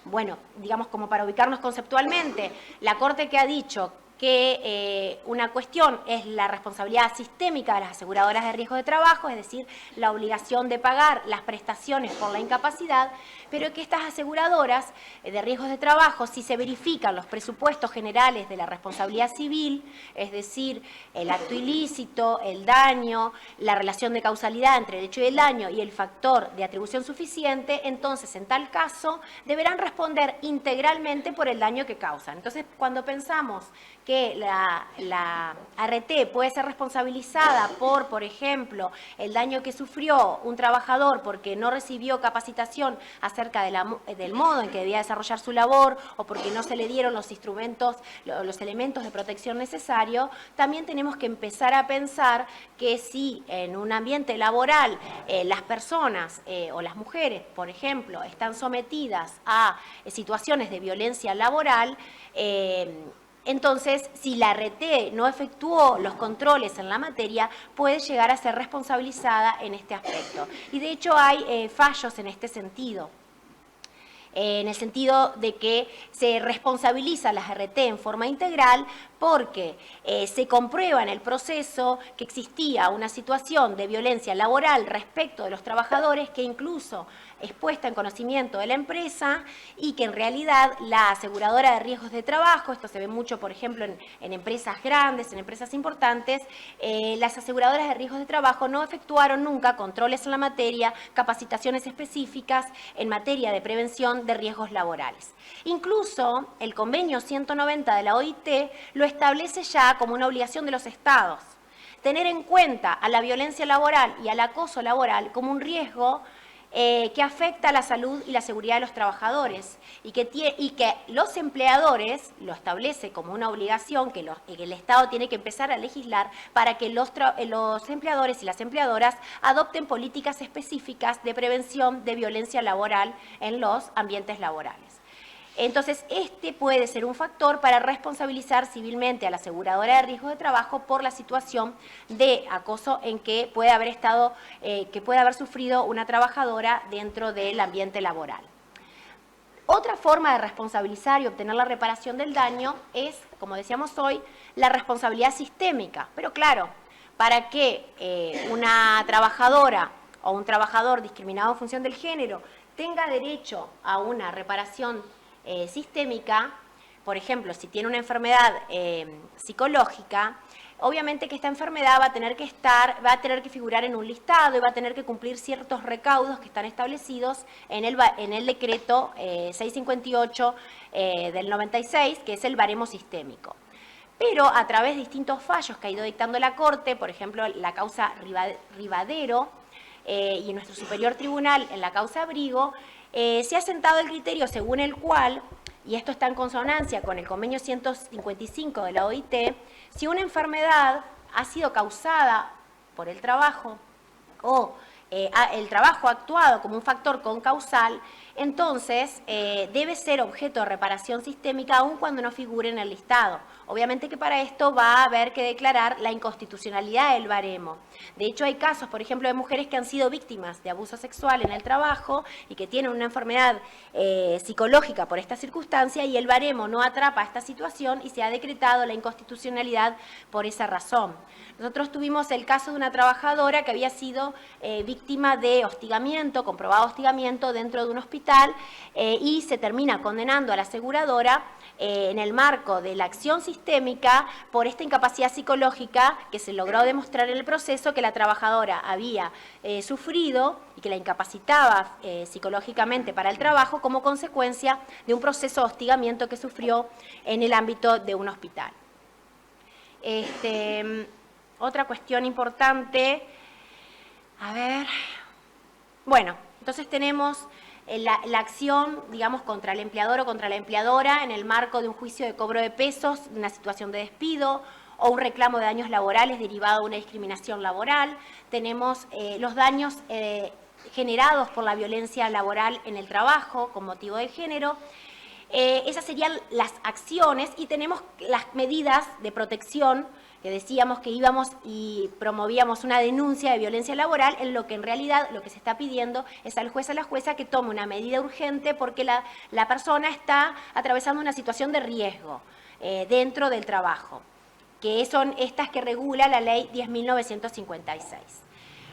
bueno, digamos, como para ubicarnos conceptualmente, la Corte que ha dicho que una cuestión es la responsabilidad sistémica de las aseguradoras de riesgo de trabajo, es decir, la obligación de pagar las prestaciones por la incapacidad, pero que estas aseguradoras de riesgos de trabajo, si se verifican los presupuestos generales de la responsabilidad civil, es decir, el acto ilícito, el daño, la relación de causalidad entre el hecho y el daño y el factor de atribución suficiente, entonces en tal caso deberán responder integralmente por el daño que causan. Entonces, cuando pensamos que la ART puede ser responsabilizada por ejemplo, el daño que sufrió un trabajador porque no recibió capacitación acerca del modo en que debía desarrollar su labor o porque no se le dieron los instrumentos, los elementos de protección necesarios, también tenemos que empezar a pensar que si en un ambiente laboral las personas o las mujeres, por ejemplo, están sometidas a situaciones de violencia laboral, entonces, si la ART no efectuó los controles en la materia, puede llegar a ser responsabilizada en este aspecto. Y de hecho hay fallos en este sentido. En el sentido de que se responsabiliza a las ART en forma integral porque se comprueba en el proceso que existía una situación de violencia laboral respecto de los trabajadores que incluso es puesta en conocimiento de la empresa y que en realidad la aseguradora de riesgos de trabajo, esto se ve mucho por ejemplo en empresas grandes, en empresas importantes, las aseguradoras de riesgos de trabajo no efectuaron nunca controles en la materia, capacitaciones específicas en materia de prevención de riesgos laborales. Incluso el convenio 190 de la OIT lo establece ya como una obligación de los estados, tener en cuenta a la violencia laboral y al acoso laboral como un riesgo que afecta a la salud y la seguridad de los trabajadores y que los empleadores lo establece como una obligación que el Estado tiene que empezar a legislar para que los empleadores y las empleadoras adopten políticas específicas de prevención de violencia laboral en los ambientes laborales. Entonces, este puede ser un factor para responsabilizar civilmente a la aseguradora de riesgo de trabajo por la situación de acoso en que puede haber sufrido una trabajadora dentro del ambiente laboral. Otra forma de responsabilizar y obtener la reparación del daño es, como decíamos hoy, la responsabilidad sistémica. Pero claro, para que una trabajadora o un trabajador discriminado en función del género tenga derecho a una reparación sistémica, por ejemplo, si tiene una enfermedad psicológica, obviamente que esta enfermedad va a tener que figurar en un listado y va a tener que cumplir ciertos recaudos que están establecidos en el decreto 658 del 96, que es el baremo sistémico. Pero a través de distintos fallos que ha ido dictando la Corte, por ejemplo, la causa Rivadero y nuestro superior tribunal en la causa Abrigo, se ha sentado el criterio según el cual, y esto está en consonancia con el convenio 155 de la OIT, si una enfermedad ha sido causada por el trabajo o el trabajo ha actuado como un factor concausal, entonces debe ser objeto de reparación sistémica aun cuando no figure en el listado. Obviamente que para esto va a haber que declarar la inconstitucionalidad del baremo. De hecho, hay casos, por ejemplo, de mujeres que han sido víctimas de abuso sexual en el trabajo y que tienen una enfermedad psicológica por esta circunstancia y el baremo no atrapa esta situación y se ha decretado la inconstitucionalidad por esa razón. Nosotros tuvimos el caso de una trabajadora que había sido víctima de hostigamiento, comprobado hostigamiento dentro de un hospital y se termina condenando a la aseguradora en el marco de la acción sistémica por esta incapacidad psicológica que se logró demostrar en el proceso que la trabajadora había sufrido y que la incapacitaba psicológicamente para el trabajo como consecuencia de un proceso de hostigamiento que sufrió en el ámbito de un hospital. Otra cuestión importante, bueno, entonces tenemos la acción, digamos, contra el empleador o contra la empleadora en el marco de un juicio de cobro de pesos, una situación de despido o un reclamo de daños laborales derivado de una discriminación laboral. Tenemos los daños generados por la violencia laboral en el trabajo con motivo de género. Esas serían las acciones y tenemos las medidas de protección que decíamos que íbamos y promovíamos una denuncia de violencia laboral, en lo que en realidad lo que se está pidiendo es al juez o a la jueza que tome una medida urgente porque la persona está atravesando una situación de riesgo dentro del trabajo, que son estas que regula la ley 10.956.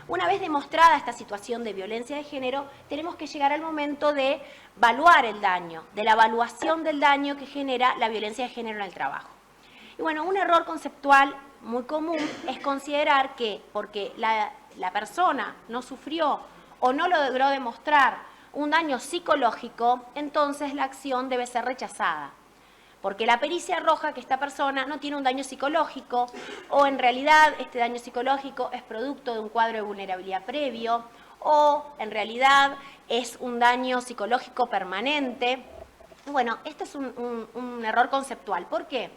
Una vez demostrada esta situación de violencia de género, tenemos que llegar al momento de evaluar el daño, de la evaluación del daño que genera la violencia de género en el trabajo. Y bueno, un error conceptual muy común es considerar que porque la persona no sufrió o no logró demostrar un daño psicológico, entonces la acción debe ser rechazada. Porque la pericia arroja que esta persona no tiene un daño psicológico o en realidad este daño psicológico es producto de un cuadro de vulnerabilidad previo o en realidad es un daño psicológico permanente. Bueno, este es un error conceptual. ¿Por qué?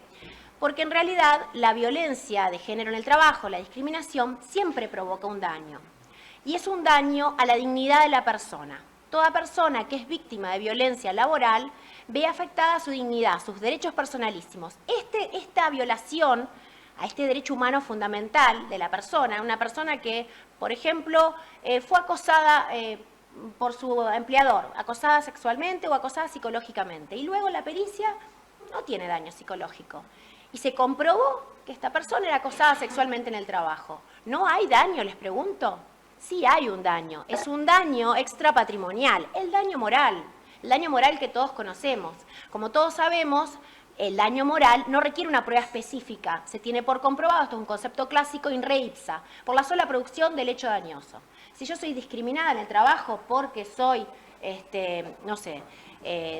Porque en realidad la violencia de género en el trabajo, la discriminación, siempre provoca un daño. Y es un daño a la dignidad de la persona. Toda persona que es víctima de violencia laboral ve afectada su dignidad, sus derechos personalísimos. Esta violación a este derecho humano fundamental de la persona, una persona que, por ejemplo, fue acosada por su empleador, acosada sexualmente o acosada psicológicamente, y luego la pericia no tiene daño psicológico. Y se comprobó que esta persona era acosada sexualmente en el trabajo. ¿No hay daño, les pregunto? Sí hay un daño. Es un daño extrapatrimonial, el daño moral que todos conocemos. Como todos sabemos, el daño moral no requiere una prueba específica. Se tiene por comprobado, esto es un concepto clásico in re ipsa, por la sola producción del hecho dañoso. Si yo soy discriminada en el trabajo porque soy,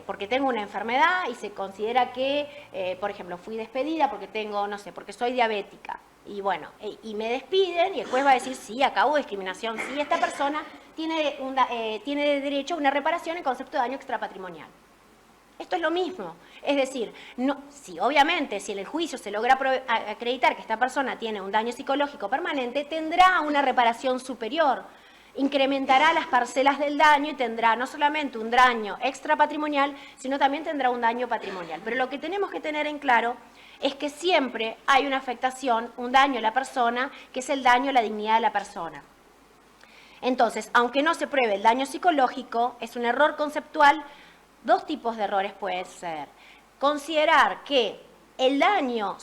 porque tengo una enfermedad y se considera que, por ejemplo, fui despedida porque tengo, porque soy diabética. Y bueno, y me despiden y el juez va a decir, sí, acá hubo discriminación, sí, esta persona tiene derecho a una reparación en concepto de daño extrapatrimonial. Esto es lo mismo, es decir, obviamente si en el juicio se logra acreditar que esta persona tiene un daño psicológico permanente, tendrá una reparación superior, incrementará las parcelas del daño y tendrá no solamente un daño extrapatrimonial, sino también tendrá un daño patrimonial. Pero lo que tenemos que tener en claro es que siempre hay una afectación, un daño a la persona, que es el daño a la dignidad de la persona. Entonces, aunque no se pruebe el daño psicológico, es un error conceptual. Dos tipos de errores pueden ser. Considerar que el daño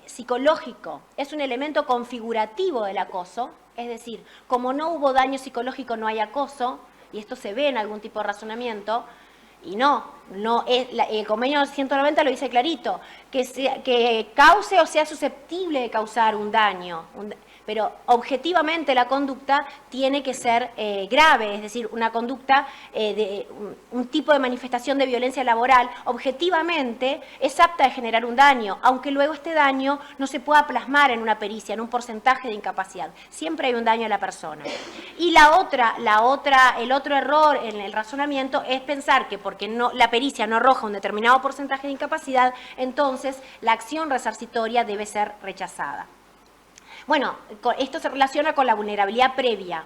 psicológico es un elemento configurativo del acoso, es decir, como no hubo daño psicológico no hay acoso, y esto se ve en algún tipo de razonamiento, Y no es, el convenio 190 lo dice clarito, que cause o sea susceptible de causar un daño. Pero objetivamente la conducta tiene que ser grave, es decir, una conducta de un tipo de manifestación de violencia laboral, objetivamente es apta de generar un daño, aunque luego este daño no se pueda plasmar en una pericia, en un porcentaje de incapacidad. Siempre hay un daño a la persona. Y el otro error en el razonamiento es pensar que porque la pericia no arroja un determinado porcentaje de incapacidad, entonces la acción resarcitoria debe ser rechazada. Bueno, esto se relaciona con la vulnerabilidad previa.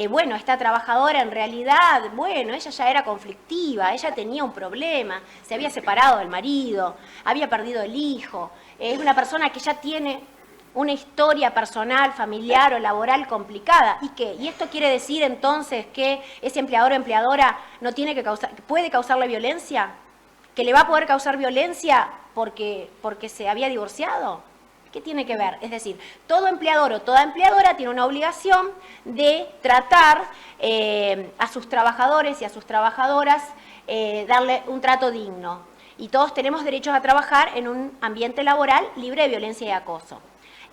Bueno, esta trabajadora en realidad, bueno, ella ya era conflictiva, ella tenía un problema, se había separado del marido, había perdido el hijo, es una persona que ya tiene una historia personal, familiar o laboral complicada. ¿Y qué? ¿Y esto quiere decir entonces que ese empleador o empleadora no tiene que puede causarle violencia? ¿Que le va a poder causar violencia porque se había divorciado? ¿Qué tiene que ver? Es decir, todo empleador o toda empleadora tiene una obligación de tratar a sus trabajadores y a sus trabajadoras, darle un trato digno. Y todos tenemos derechos a trabajar en un ambiente laboral libre de violencia y acoso.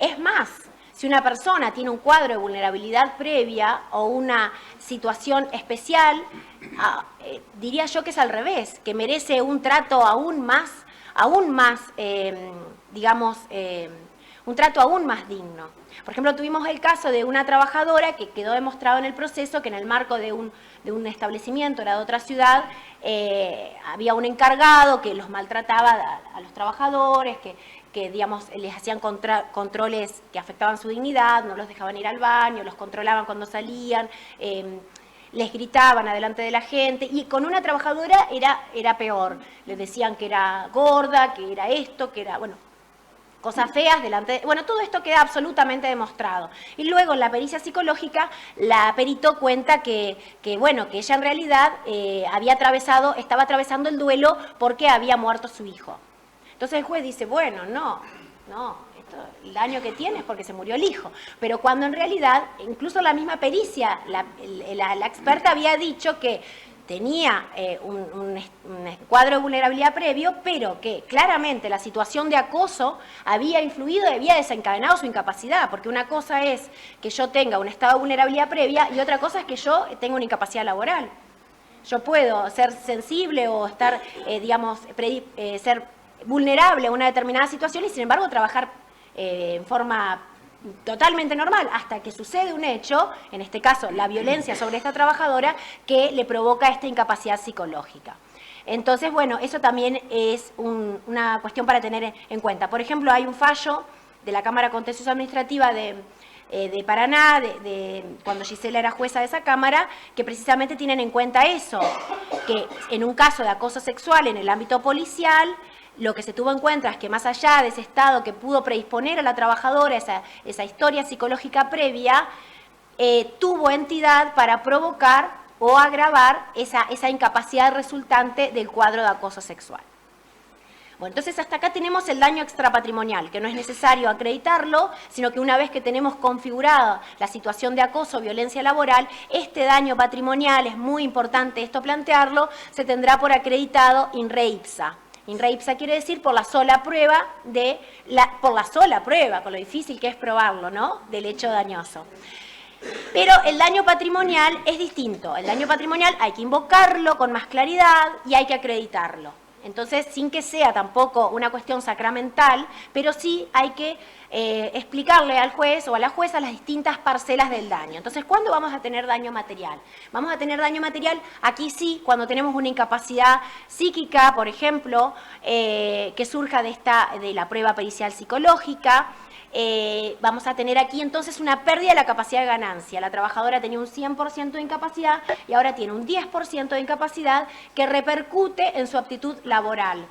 Es más, si una persona tiene un cuadro de vulnerabilidad previa o una situación especial, diría yo que es al revés, que merece un trato aún más un trato aún más digno. Por ejemplo, tuvimos el caso de una trabajadora que quedó demostrado en el proceso que en el marco de un establecimiento, era de otra ciudad, había un encargado que los maltrataba a los trabajadores, que digamos, les hacían controles que afectaban su dignidad, no los dejaban ir al baño, los controlaban cuando salían, les gritaban adelante de la gente, y con una trabajadora era peor. Les decían que era gorda, que era esto, que era, bueno, cosas feas delante de... Bueno, todo esto queda absolutamente demostrado. Y luego en la pericia psicológica, la perito cuenta que ella en realidad estaba atravesando el duelo porque había muerto su hijo. Entonces el juez dice, bueno, no, el daño que tiene es porque se murió el hijo. Pero cuando en realidad, incluso la misma pericia, la experta había dicho que tenía un cuadro de vulnerabilidad previo, pero que claramente la situación de acoso había influido y había desencadenado su incapacidad, porque una cosa es que yo tenga un estado de vulnerabilidad previa y otra cosa es que yo tenga una incapacidad laboral. Yo puedo ser sensible o estar, ser vulnerable a una determinada situación y sin embargo trabajar en forma totalmente normal, hasta que sucede un hecho, en este caso la violencia sobre esta trabajadora, que le provoca esta incapacidad psicológica. Entonces, bueno, eso también es una cuestión para tener en cuenta. Por ejemplo, hay un fallo de la Cámara Contencioso Administrativa de Paraná, cuando Gisela era jueza de esa Cámara, que precisamente tienen en cuenta eso, que en un caso de acoso sexual en el ámbito policial, lo que se tuvo en cuenta es que más allá de ese estado que pudo predisponer a la trabajadora, esa historia psicológica previa, tuvo entidad para provocar o agravar esa incapacidad resultante del cuadro de acoso sexual. Bueno, entonces hasta acá tenemos el daño extrapatrimonial, que no es necesario acreditarlo, sino que una vez que tenemos configurada la situación de acoso o violencia laboral, este daño patrimonial, es muy importante esto plantearlo, se tendrá por acreditado in re ipsa. In re ipsa quiere decir por la sola prueba, con lo difícil que es probarlo, ¿no?, del hecho dañoso. Pero el daño patrimonial es distinto. El daño patrimonial hay que invocarlo con más claridad y hay que acreditarlo. Entonces, sin que sea tampoco una cuestión sacramental, pero sí hay que explicarle al juez o a la jueza las distintas parcelas del daño. Entonces, ¿cuándo vamos a tener daño material? Vamos a tener daño material aquí sí, cuando tenemos una incapacidad psíquica, por ejemplo, que surja de la prueba pericial psicológica. Vamos a tener aquí entonces una pérdida de la capacidad de ganancia. La trabajadora tenía un 100% de incapacidad y ahora tiene un 10% de incapacidad que repercute en su aptitud laboral.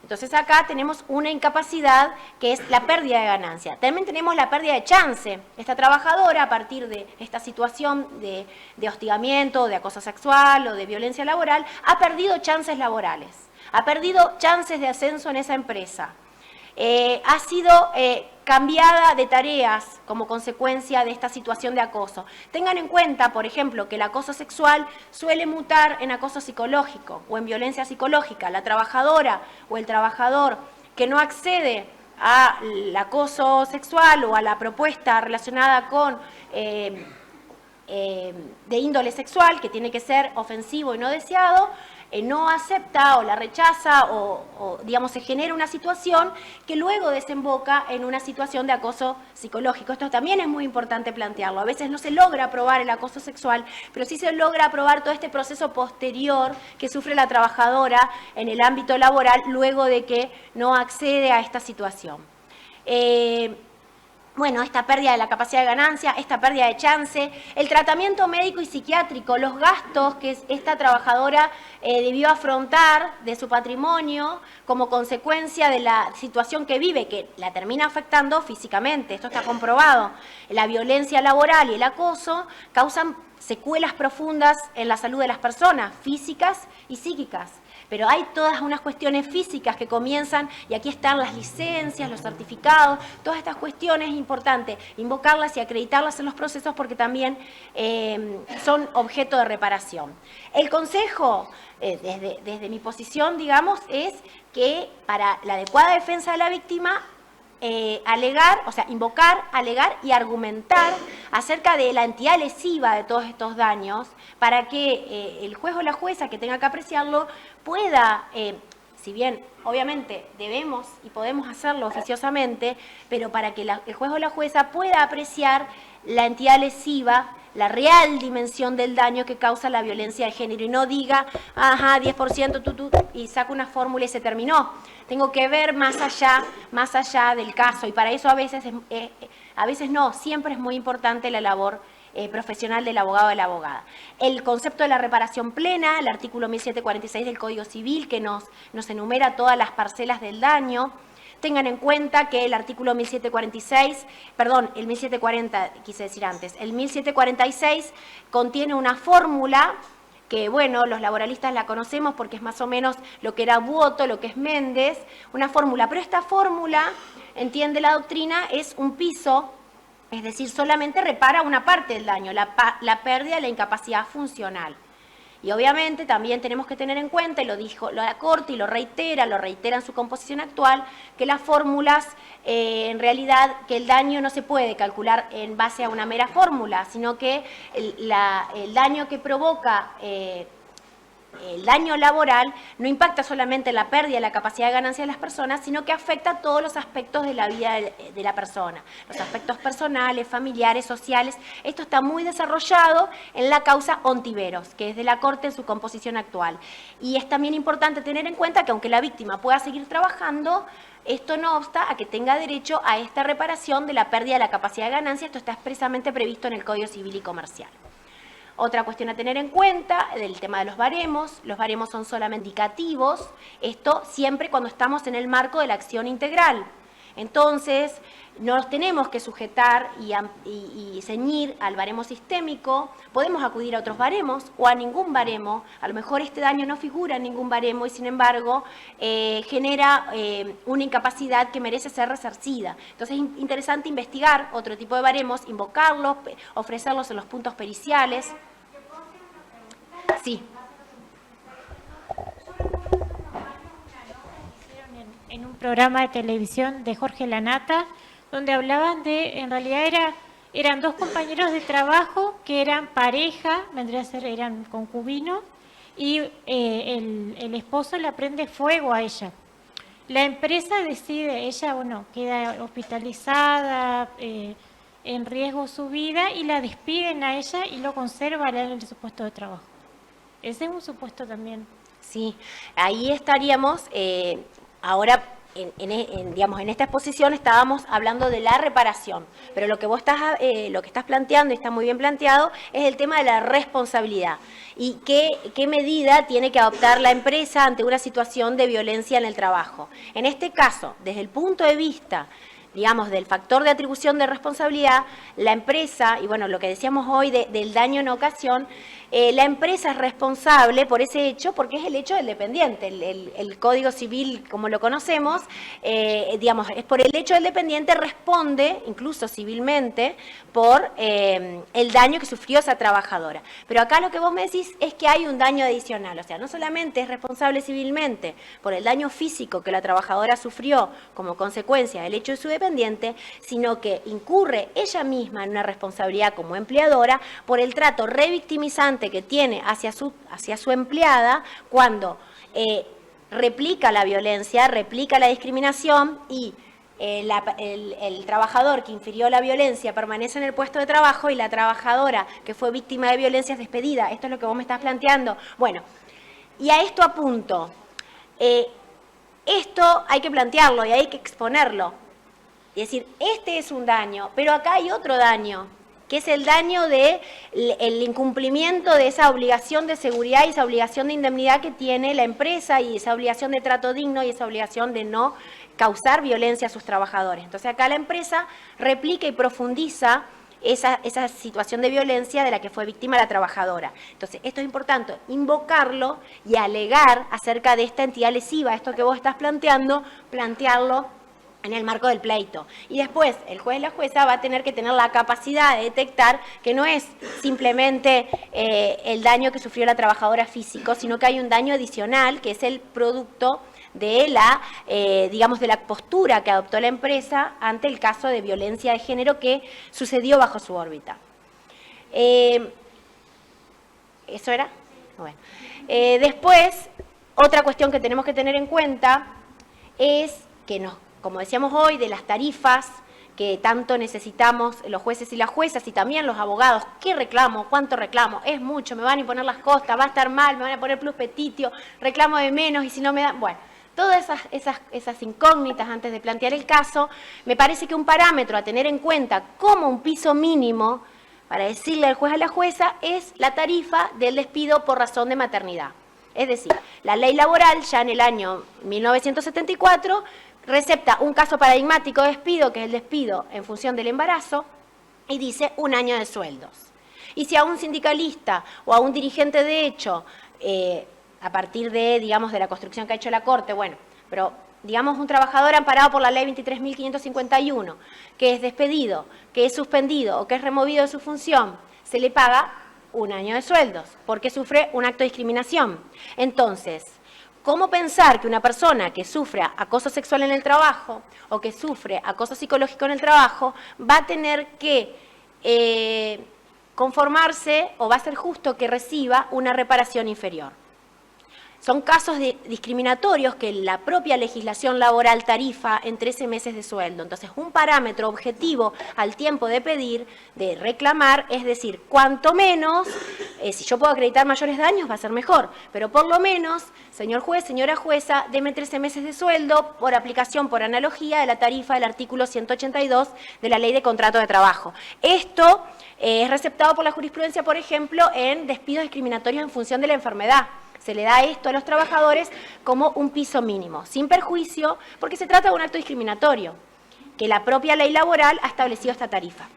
Entonces acá tenemos una incapacidad que es la pérdida de ganancia. También tenemos la pérdida de chance. Esta trabajadora, a partir de esta situación de hostigamiento, de acoso sexual o de violencia laboral, ha perdido chances laborales, ha perdido chances de ascenso en esa empresa. ha sido cambiada de tareas como consecuencia de esta situación de acoso. Tengan en cuenta, por ejemplo, que el acoso sexual suele mutar en acoso psicológico o en violencia psicológica. La trabajadora o el trabajador que no accede al acoso sexual o a la propuesta relacionada con de índole sexual, que tiene que ser ofensivo y no deseado, no acepta o la rechaza o, digamos, se genera una situación que luego desemboca en una situación de acoso psicológico. Esto también es muy importante plantearlo. A veces no se logra aprobar el acoso sexual, pero sí se logra aprobar todo este proceso posterior que sufre la trabajadora en el ámbito laboral luego de que no accede a esta situación. Bueno, esta pérdida de la capacidad de ganancia, esta pérdida de chance, el tratamiento médico y psiquiátrico, los gastos que esta trabajadora debió afrontar de su patrimonio como consecuencia de la situación que vive, que la termina afectando físicamente, esto está comprobado. La violencia laboral y el acoso causan secuelas profundas en la salud de las personas, físicas y psíquicas. Pero hay todas unas cuestiones físicas que comienzan, y aquí están las licencias, los certificados, todas estas cuestiones es importante invocarlas y acreditarlas en los procesos porque también son objeto de reparación. El consejo, desde mi posición, digamos, es que para la adecuada defensa de la víctima, invocar, alegar y argumentar acerca de la entidad lesiva de todos estos daños para que el juez o la jueza que tenga que apreciarlo pueda, si bien obviamente debemos y podemos hacerlo oficiosamente, pero para que el juez o la jueza pueda apreciar la entidad lesiva, la real dimensión del daño que causa la violencia de género y no diga, ajá, 10% y saca una fórmula y se terminó. Tengo que ver más allá del caso y para eso a veces no, siempre es muy importante la labor profesional del abogado o de la abogada. El concepto de la reparación plena, el artículo 1746 del Código Civil que nos enumera todas las parcelas del daño. Tengan en cuenta que el artículo 1740, quise decir antes, el 1746 contiene una fórmula que, bueno, los laboralistas la conocemos porque es más o menos lo que era Buoto, lo que es Méndez, una fórmula. Pero esta fórmula, entiende la doctrina, es un piso, es decir, solamente repara una parte del daño, la pérdida de la incapacidad funcional. Y obviamente también tenemos que tener en cuenta, y lo dijo la Corte y lo reitera en su composición actual, que las fórmulas, en realidad, que el daño no se puede calcular en base a una mera fórmula, sino que el daño que provoca el daño laboral no impacta solamente en la pérdida de la capacidad de ganancia de las personas, sino que afecta a todos los aspectos de la vida de la persona, los aspectos personales, familiares, sociales. Esto está muy desarrollado en la causa Ontiveros, que es de la Corte en su composición actual. Y es también importante tener en cuenta que aunque la víctima pueda seguir trabajando, esto no obsta a que tenga derecho a esta reparación de la pérdida de la capacidad de ganancia. Esto está expresamente previsto en el Código Civil y Comercial. Otra cuestión a tener en cuenta, el tema de los baremos son solamente indicativos, esto siempre cuando estamos en el marco de la acción integral. Entonces, no nos tenemos que sujetar y ceñir al baremo sistémico, podemos acudir a otros baremos o a ningún baremo, a lo mejor este daño no figura en ningún baremo y sin embargo genera una incapacidad que merece ser resarcida. Entonces es interesante investigar otro tipo de baremos, invocarlos, ofrecerlos en los puntos periciales. Sí. En un programa de televisión de Jorge Lanata, donde hablaban de, en realidad eran dos compañeros de trabajo que eran pareja, eran concubinos, y el esposo le prende fuego a ella. La empresa decide, ella, queda hospitalizada, en riesgo su vida, y la despiden a ella y lo conservan en su puesto de trabajo. Ese es un supuesto también. Sí, ahí estaríamos, ahora en esta exposición estábamos hablando de la reparación, pero lo que estás planteando, y está muy bien planteado, es el tema de la responsabilidad y qué medida tiene que adoptar la empresa ante una situación de violencia en el trabajo. En este caso, desde el punto de vista, digamos, del factor de atribución de responsabilidad, la empresa, y bueno, lo que decíamos hoy del daño en ocasión, la empresa es responsable por ese hecho, porque es el hecho del dependiente. El Código Civil, como lo conocemos, digamos, es por el hecho del dependiente, responde, incluso civilmente, por el daño que sufrió esa trabajadora. Pero acá lo que vos me decís es que hay un daño adicional, o sea, no solamente es responsable civilmente por el daño físico que la trabajadora sufrió como consecuencia del hecho de su dependiente, sino que incurre ella misma en una responsabilidad como empleadora por el trato revictimizante que tiene hacia su empleada cuando replica la violencia, replica la discriminación y el trabajador que infirió la violencia permanece en el puesto de trabajo y la trabajadora que fue víctima de violencia es despedida. Esto es lo que vos me estás planteando. Bueno, y a esto apunto. Esto hay que plantearlo y hay que exponerlo. Es decir, este es un daño, pero acá hay otro daño, que es el daño del incumplimiento de esa obligación de seguridad y esa obligación de indemnidad que tiene la empresa y esa obligación de trato digno y esa obligación de no causar violencia a sus trabajadores. Entonces acá la empresa replica y profundiza esa situación de violencia de la que fue víctima la trabajadora. Entonces, esto es importante, invocarlo y alegar acerca de esta entidad lesiva, esto que vos estás planteando, plantearlo en el marco del pleito. Y después, el juez y la jueza va a tener que tener la capacidad de detectar que no es simplemente el daño que sufrió la trabajadora físico, sino que hay un daño adicional, que es el producto de la, digamos, de la postura que adoptó la empresa ante el caso de violencia de género que sucedió bajo su órbita. ¿Eso era? Bueno. Después, otra cuestión que tenemos que tener en cuenta es que, como decíamos hoy, de las tarifas que tanto necesitamos los jueces y las juezas y también los abogados. ¿Qué reclamo? ¿Cuánto reclamo? Es mucho, me van a imponer las costas, va a estar mal, me van a poner plus petitio, reclamo de menos y si no me dan... Bueno, todas esas incógnitas antes de plantear el caso, me parece que un parámetro a tener en cuenta como un piso mínimo para decirle al juez a la jueza es la tarifa del despido por razón de maternidad. Es decir, la ley laboral ya en el año 1974 recepta un caso paradigmático de despido, que es el despido en función del embarazo, y dice 1 año de sueldos. Y si a un sindicalista o a un dirigente de hecho, a partir de, digamos, de la construcción que ha hecho la Corte, bueno, pero digamos un trabajador amparado por la ley 23.551, que es despedido, que es suspendido o que es removido de su función, se le paga 1 año de sueldos, porque sufre un acto de discriminación. Entonces, ¿cómo pensar que una persona que sufre acoso sexual en el trabajo o que sufre acoso psicológico en el trabajo va a tener que conformarse o va a ser justo que reciba una reparación inferior? Son casos discriminatorios que la propia legislación laboral tarifa en 13 meses de sueldo. Entonces, un parámetro objetivo al tiempo de pedir, de reclamar, es decir, cuanto menos, si yo puedo acreditar mayores daños va a ser mejor, pero por lo menos, señor juez, señora jueza, deme 13 meses de sueldo por aplicación, por analogía de la tarifa del artículo 182 de la Ley de Contrato de Trabajo. Esto es receptado por la jurisprudencia, por ejemplo, en despidos discriminatorios en función de la enfermedad. Se le da esto a los trabajadores como un piso mínimo, sin perjuicio, porque se trata de un acto discriminatorio, que la propia ley laboral ha establecido esta tarifa.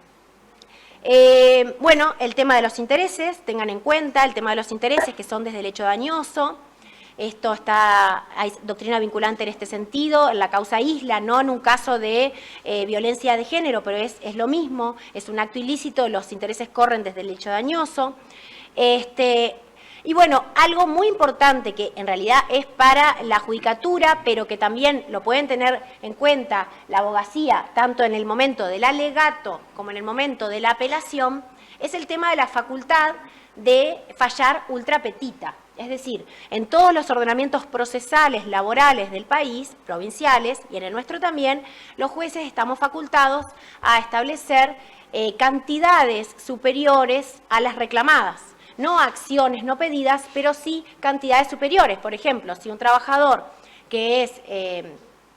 Bueno, el tema de los intereses, tengan en cuenta el tema de los intereses que son desde el hecho dañoso. Esto hay doctrina vinculante en este sentido, en la causa Isla, no en un caso de violencia de género, pero es lo mismo, es un acto ilícito, los intereses corren desde el hecho dañoso. Y bueno, algo muy importante que en realidad es para la judicatura, pero que también lo pueden tener en cuenta la abogacía, tanto en el momento del alegato como en el momento de la apelación, es el tema de la facultad de fallar ultra petita. Es decir, en todos los ordenamientos procesales laborales del país, provinciales, y en el nuestro también, los jueces estamos facultados a establecer cantidades superiores a las reclamadas. No acciones no pedidas, pero sí cantidades superiores. Por ejemplo, si un trabajador que es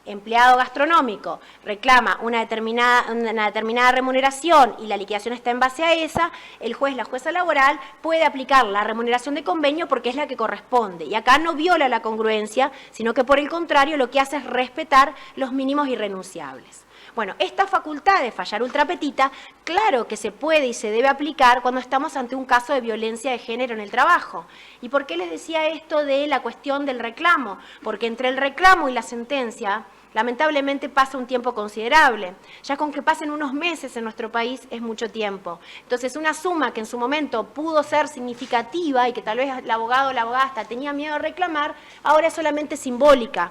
empleado gastronómico reclama una determinada remuneración y la liquidación está en base a esa, el juez, la jueza laboral, puede aplicar la remuneración de convenio porque es la que corresponde. Y acá no viola la congruencia, sino que por el contrario lo que hace es respetar los mínimos irrenunciables. Bueno, esta facultad de fallar ultra petita, claro que se puede y se debe aplicar cuando estamos ante un caso de violencia de género en el trabajo. ¿Y por qué les decía esto de la cuestión del reclamo? Porque entre el reclamo y la sentencia, lamentablemente pasa un tiempo considerable. Ya con que pasen unos meses en nuestro país es mucho tiempo. Entonces, una suma que en su momento pudo ser significativa y que tal vez el abogado o la abogada hasta tenía miedo de reclamar, ahora es solamente simbólica.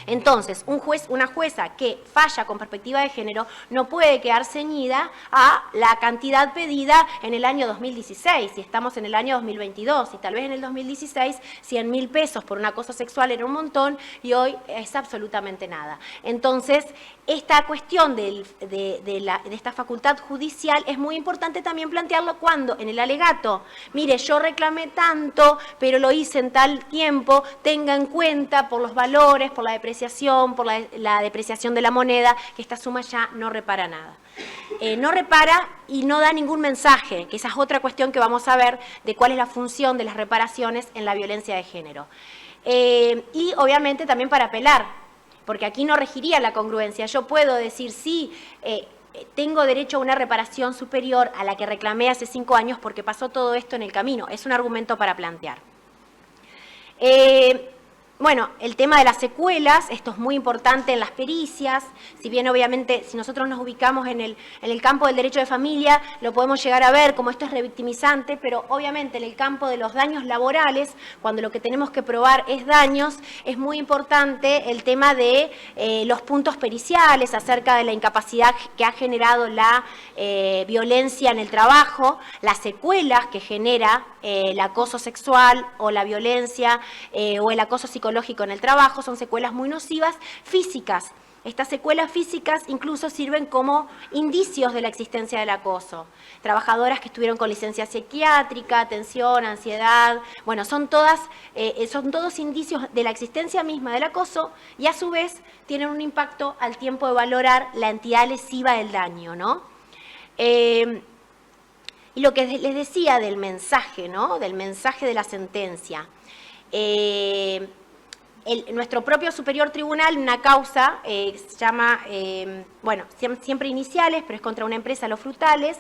Entonces, un juez, una jueza que falla con perspectiva de género no puede quedar ceñida a la cantidad pedida en el año 2016, si estamos en el año 2022, y tal vez en el 2016 100.000 pesos por un acoso sexual era un montón y hoy es absolutamente nada. Entonces, esta cuestión de esta facultad judicial es muy importante también plantearlo cuando en el alegato, mire, yo reclamé tanto, pero lo hice en tal tiempo, tenga en cuenta por los valores, por la depreciación, por la depreciación de la moneda, que esta suma ya no repara nada. No repara y no da ningún mensaje, que esa es otra cuestión que vamos a ver de cuál es la función de las reparaciones en la violencia de género. Y obviamente también para apelar, porque aquí no regiría la congruencia. Yo puedo decir, sí, tengo derecho a una reparación superior a la que reclamé hace 5 años porque pasó todo esto en el camino. Es un argumento para plantear. Bueno, el tema de las secuelas, esto es muy importante en las pericias, si bien obviamente si nosotros nos ubicamos en el campo del derecho de familia, lo podemos llegar a ver como esto es revictimizante, pero obviamente en el campo de los daños laborales, cuando lo que tenemos que probar es daños, es muy importante el tema de los puntos periciales acerca de la incapacidad que ha generado la violencia en el trabajo, las secuelas que genera el acoso sexual o la violencia o el acoso psicológico en el trabajo, son secuelas muy nocivas físicas. Estas secuelas físicas incluso sirven como indicios de la existencia del acoso. Trabajadoras que estuvieron con licencia psiquiátrica, tensión, ansiedad, bueno, son todos indicios de la existencia misma del acoso y a su vez tienen un impacto al tiempo de valorar la entidad lesiva del daño, ¿no? Y lo que les decía del mensaje, ¿no? Del mensaje de la sentencia. Nuestro propio superior tribunal, una causa, se llama, bueno, siempre iniciales, pero es contra una empresa, Los Frutales,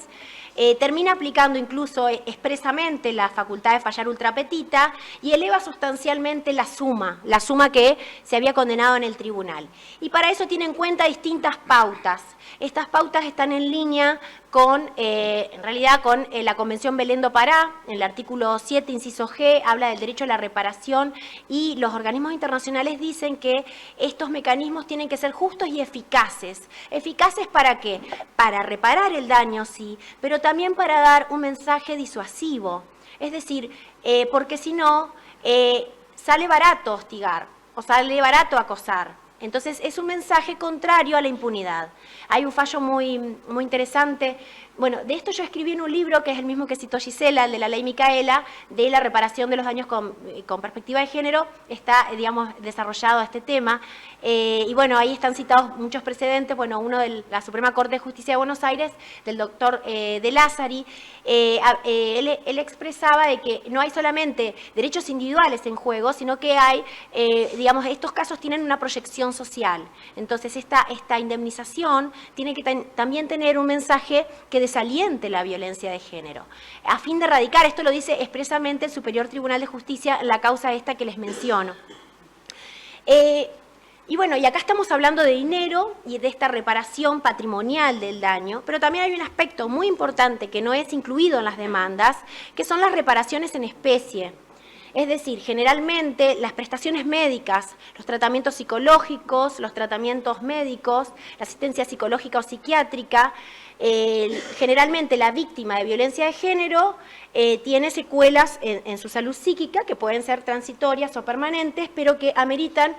termina aplicando incluso expresamente la facultad de fallar ultra petita y eleva sustancialmente la suma que se había condenado en el tribunal. Y para eso tiene en cuenta distintas pautas. Estas pautas están en línea con, en realidad, con la Convención Belén do Pará. En el artículo 7, inciso G, habla del derecho a la reparación y los organismos internacionales dicen que estos mecanismos tienen que ser justos y eficaces. ¿Eficaces para qué? Para reparar el daño, sí, pero también para dar un mensaje disuasivo. Es decir, porque si no, sale barato hostigar o sale barato acosar. Entonces, es un mensaje contrario a la impunidad. Hay un fallo muy interesante. Bueno, de esto yo escribí en un libro que es el mismo que citó Gisela, el de la ley Micaela, de la reparación de los daños con perspectiva de género. Está, digamos, desarrollado este tema. Y bueno, ahí están citados muchos precedentes. Bueno, uno de la Suprema Corte de Justicia de Buenos Aires, del doctor De Lázari. Él expresaba de que no hay solamente derechos individuales en juego, sino que hay, digamos, estos casos tienen una proyección social. Entonces, esta indemnización tiene que también tener un mensaje que desaliente la violencia de género. A fin de erradicar, esto lo dice expresamente el Superior Tribunal de Justicia en la causa esta que les menciono. Y bueno, y acá estamos hablando de dinero y de esta reparación patrimonial del daño, pero también hay un aspecto muy importante que no es incluido en las demandas, que son las reparaciones en especie. Es decir, generalmente las prestaciones médicas, los tratamientos psicológicos, los tratamientos médicos, la asistencia psicológica o psiquiátrica, generalmente la víctima de violencia de género tiene secuelas en su salud psíquica que pueden ser transitorias o permanentes, pero que ameritan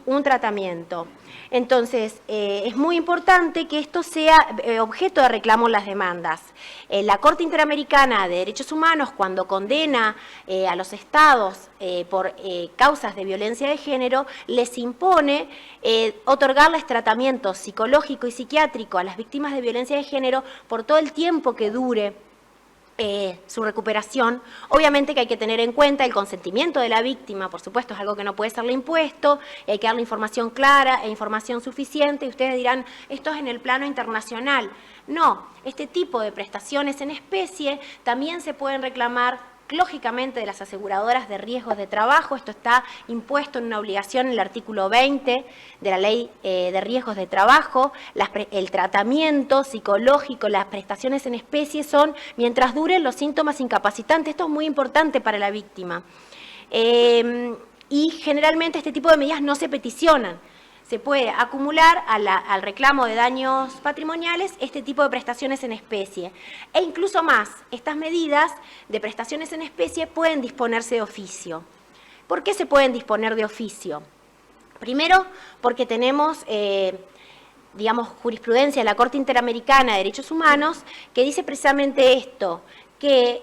un tratamiento. Entonces, es muy importante que esto sea objeto de reclamo en las demandas. La Corte Interamericana de Derechos Humanos, cuando condena a los estados por causas de violencia de género, les impone otorgarles tratamiento psicológico y psiquiátrico a las víctimas de violencia de género por todo el tiempo que dure su recuperación. Obviamente que hay que tener en cuenta el consentimiento de la víctima, por supuesto, es algo que no puede serle impuesto, y hay que darle información clara e información suficiente, y ustedes dirán, esto es en el plano internacional. No, este tipo de prestaciones en especie también se pueden reclamar lógicamente de las aseguradoras de riesgos de trabajo. Esto está impuesto en una obligación en el artículo 20 de la Ley de Riesgos de Trabajo. El tratamiento psicológico, las prestaciones en especie son mientras duren los síntomas incapacitantes. Esto es muy importante para la víctima. Y generalmente este tipo de medidas no se peticionan. Se puede acumular al reclamo de daños patrimoniales este tipo de prestaciones en especie. E incluso más, estas medidas de prestaciones en especie pueden disponerse de oficio. ¿Por qué se pueden disponer de oficio? Primero, porque tenemos, jurisprudencia de la Corte Interamericana de Derechos Humanos que dice precisamente esto, que,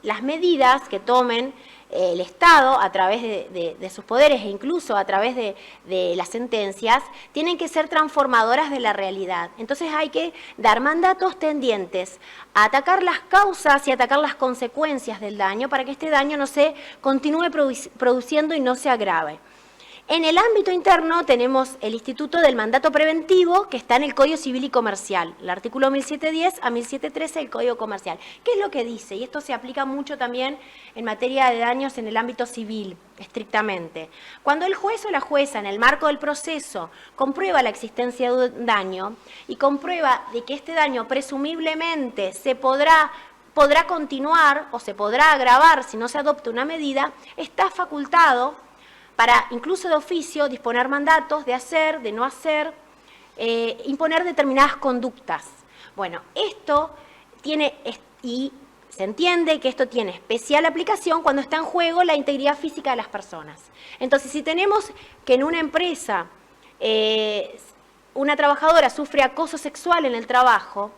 las medidas que tomen el Estado a través de sus poderes e incluso a través de las sentencias, tienen que ser transformadoras de la realidad. Entonces hay que dar mandatos tendientes a atacar las causas y atacar las consecuencias del daño para que este daño no se continúe produciendo y no se agrave. En el ámbito interno tenemos el Instituto del Mandato Preventivo, que está en el Código Civil y Comercial, el artículo 1710 a 1713 del Código Comercial. ¿Qué es lo que dice? Y esto se aplica mucho también en materia de daños en el ámbito civil, estrictamente. Cuando el juez o la jueza, en el marco del proceso, comprueba la existencia de un daño y comprueba de que este daño presumiblemente se podrá continuar o se podrá agravar si no se adopta una medida, está facultado para, incluso de oficio, disponer mandatos de hacer, de no hacer, imponer determinadas conductas. Bueno, esto tiene, y se entiende que esto tiene especial aplicación cuando está en juego la integridad física de las personas. Entonces, si tenemos que en una empresa una trabajadora sufre acoso sexual en el trabajo,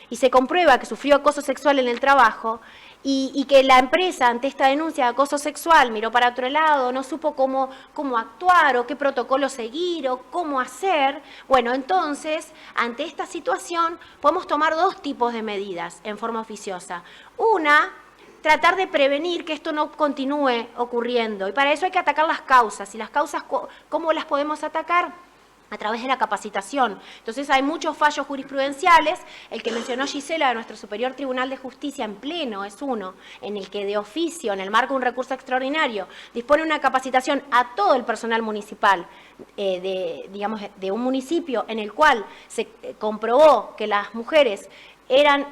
y se comprueba que sufrió acoso sexual en el trabajo, y que la empresa ante esta denuncia de acoso sexual miró para otro lado, no supo cómo actuar o qué protocolo seguir o cómo hacer, bueno, entonces, ante esta situación podemos tomar dos tipos de medidas en forma oficiosa. Una, tratar de prevenir que esto no continúe ocurriendo, y para eso hay que atacar las causas. ¿Y las causas cómo las podemos atacar? A través de la capacitación. Entonces hay muchos fallos jurisprudenciales, el que mencionó Gisela de nuestro Superior Tribunal de Justicia en pleno es uno, en el que de oficio, en el marco de un recurso extraordinario, dispone una capacitación a todo el personal municipal de un municipio en el cual se comprobó que las mujeres eran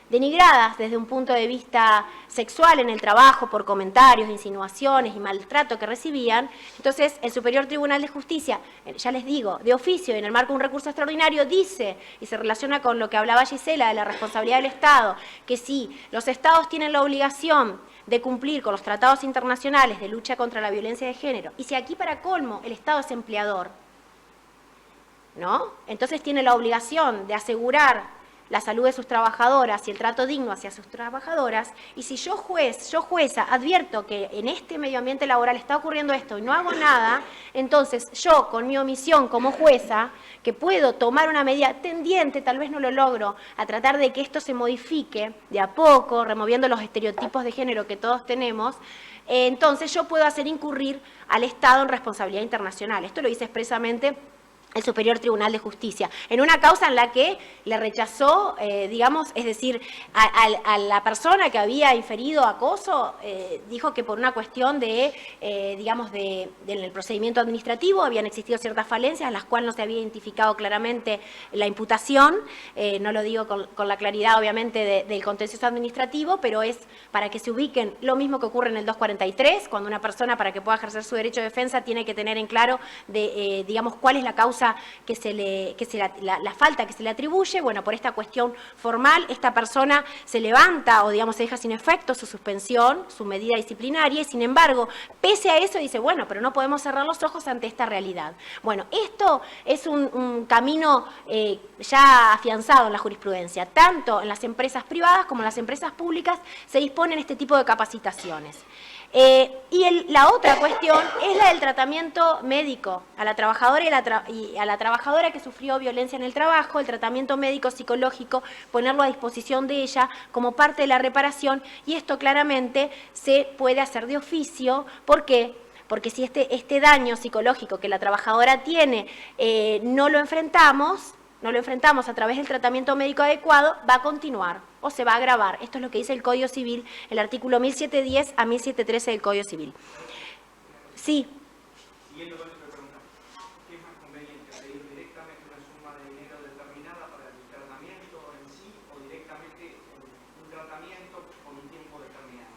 denigradas desde un punto de vista sexual en el trabajo por comentarios, insinuaciones y maltrato que recibían. Entonces, el Superior Tribunal de Justicia, ya les digo, de oficio y en el marco de un recurso extraordinario, dice, y se relaciona con lo que hablaba Gisela de la responsabilidad del Estado, que si los Estados tienen la obligación de cumplir con los tratados internacionales de lucha contra la violencia de género, y si aquí para colmo el Estado es empleador, ¿no? Entonces tiene la obligación de asegurar la salud de sus trabajadoras y el trato digno hacia sus trabajadoras, y si yo jueza, advierto que en este medio ambiente laboral está ocurriendo esto y no hago nada, entonces yo, con mi omisión como jueza, que puedo tomar una medida tendiente, tal vez no lo logro, a tratar de que esto se modifique de a poco, removiendo los estereotipos de género que todos tenemos, entonces yo puedo hacer incurrir al Estado en responsabilidad internacional. Esto lo dice expresamente el Superior Tribunal de Justicia, en una causa en la que le rechazó, es decir, a la persona que había inferido acoso, dijo que por una cuestión del procedimiento administrativo habían existido ciertas falencias, las cuales no se había identificado claramente la imputación, no lo digo con la claridad, obviamente, del contencioso administrativo, pero es para que se ubiquen lo mismo que ocurre en el 243, cuando una persona, para que pueda ejercer su derecho de defensa, tiene que tener en claro, cuál es la causa la falta que se le atribuye. Bueno, por esta cuestión formal, esta persona se levanta o se deja sin efecto su suspensión, su medida disciplinaria, y sin embargo, pese a eso, dice, bueno, pero no podemos cerrar los ojos ante esta realidad. Bueno, esto es un camino ya afianzado en la jurisprudencia, tanto en las empresas privadas como en las empresas públicas se disponen este tipo de capacitaciones. La otra cuestión es la del tratamiento médico a la trabajadora y a la trabajadora que sufrió violencia en el trabajo, el tratamiento médico psicológico, ponerlo a disposición de ella como parte de la reparación, y esto claramente se puede hacer de oficio. ¿Por qué? Porque si este daño psicológico que la trabajadora tiene no lo enfrentamos a través del tratamiento médico adecuado, va a continuar o se va a agravar. Esto es lo que dice el Código Civil, el artículo 1710 a 1713 del Código Civil. Sí. Siguiendo con esta pregunta, ¿qué es más conveniente, pedir directamente una suma de dinero determinada para el tratamiento en sí o directamente un tratamiento con un tiempo determinado?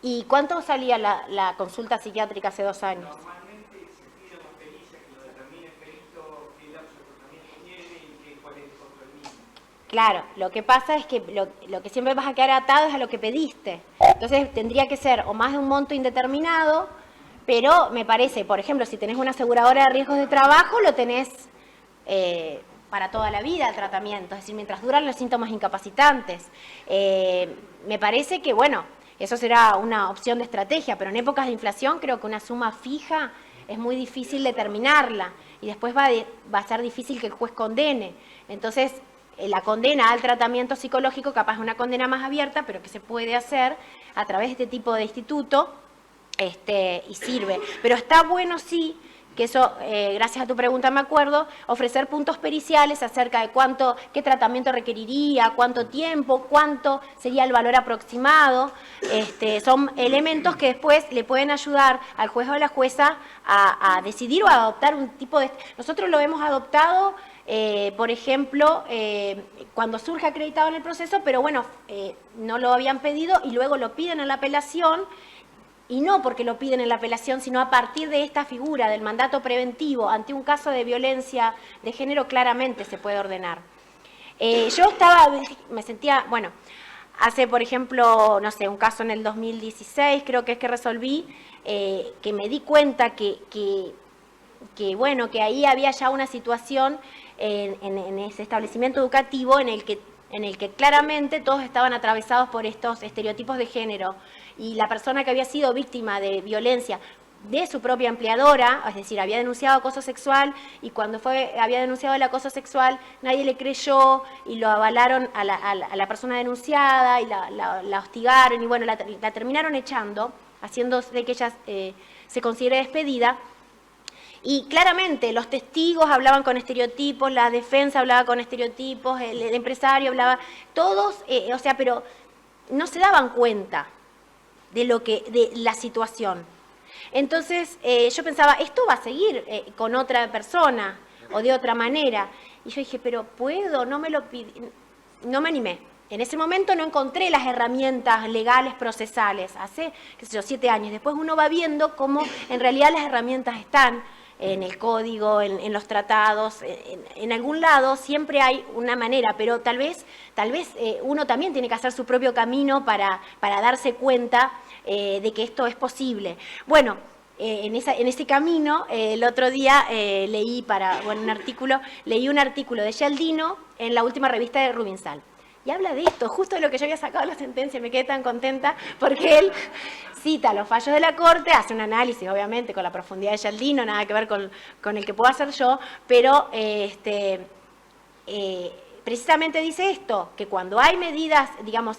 ¿Y cuánto salía la consulta psiquiátrica hace 2 años? Normalmente se pide una pericia que lo determine el perito, qué lapso de tratamiento tiene y cuál es el costo del mismo. Claro, lo que pasa es que lo que siempre vas a quedar atado es a lo que pediste. Entonces tendría que ser o más de un monto indeterminado, pero me parece, por ejemplo, si tenés una aseguradora de riesgos de trabajo, lo tenés para toda la vida el tratamiento, es decir, mientras duran los síntomas incapacitantes. Me parece que, bueno, eso será una opción de estrategia, pero en épocas de inflación creo que una suma fija es muy difícil determinarla y después va a ser difícil que el juez condene. Entonces, la condena al tratamiento psicológico capaz es una condena más abierta, pero que se puede hacer a través de este tipo de instituto y sirve. Pero está bueno, sí, que eso, gracias a tu pregunta me acuerdo, ofrecer puntos periciales acerca de qué tratamiento requeriría, cuánto tiempo, cuánto sería el valor aproximado. Son elementos que después le pueden ayudar al juez o a la jueza a decidir o a adoptar un tipo de... Nosotros lo hemos adoptado, por ejemplo, cuando surge acreditado en el proceso, pero bueno, no lo habían pedido y luego lo piden en la apelación. Y no porque lo piden en la apelación, sino a partir de esta figura del mandato preventivo ante un caso de violencia de género, claramente se puede ordenar. Me sentía, bueno, hace, por ejemplo, no sé, un caso en el 2016, creo que es que resolví, que me di cuenta que ahí había ya una situación en ese establecimiento educativo en el que claramente todos estaban atravesados por estos estereotipos de género, y la persona que había sido víctima de violencia de su propia empleadora, es decir, había denunciado acoso sexual, y cuando había denunciado el acoso sexual nadie le creyó y lo avalaron a la persona denunciada y la hostigaron y bueno, la terminaron echando, haciendo de que ella se considere despedida. Y claramente los testigos hablaban con estereotipos, la defensa hablaba con estereotipos, el empresario hablaba, todos, pero no se daban cuenta de la situación. Entonces yo pensaba, esto va a seguir con otra persona o de otra manera. Y yo dije, pero ¿puedo? No me animé. En ese momento no encontré las herramientas legales procesales, hace, 7 años. Después uno va viendo cómo en realidad las herramientas están en el código, en los tratados, en algún lado siempre hay una manera, pero tal vez uno también tiene que hacer su propio camino para darse cuenta de que esto es posible. Bueno, en ese camino, el otro día leí un artículo de Gialdino en la última revista de Rubinsal. Y habla de esto, justo de lo que yo había sacado de la sentencia, me quedé tan contenta porque él cita los fallos de la Corte, hace un análisis, obviamente, con la profundidad de Gialdino, nada que ver con el que puedo hacer yo, pero precisamente dice esto, que cuando hay medidas, digamos,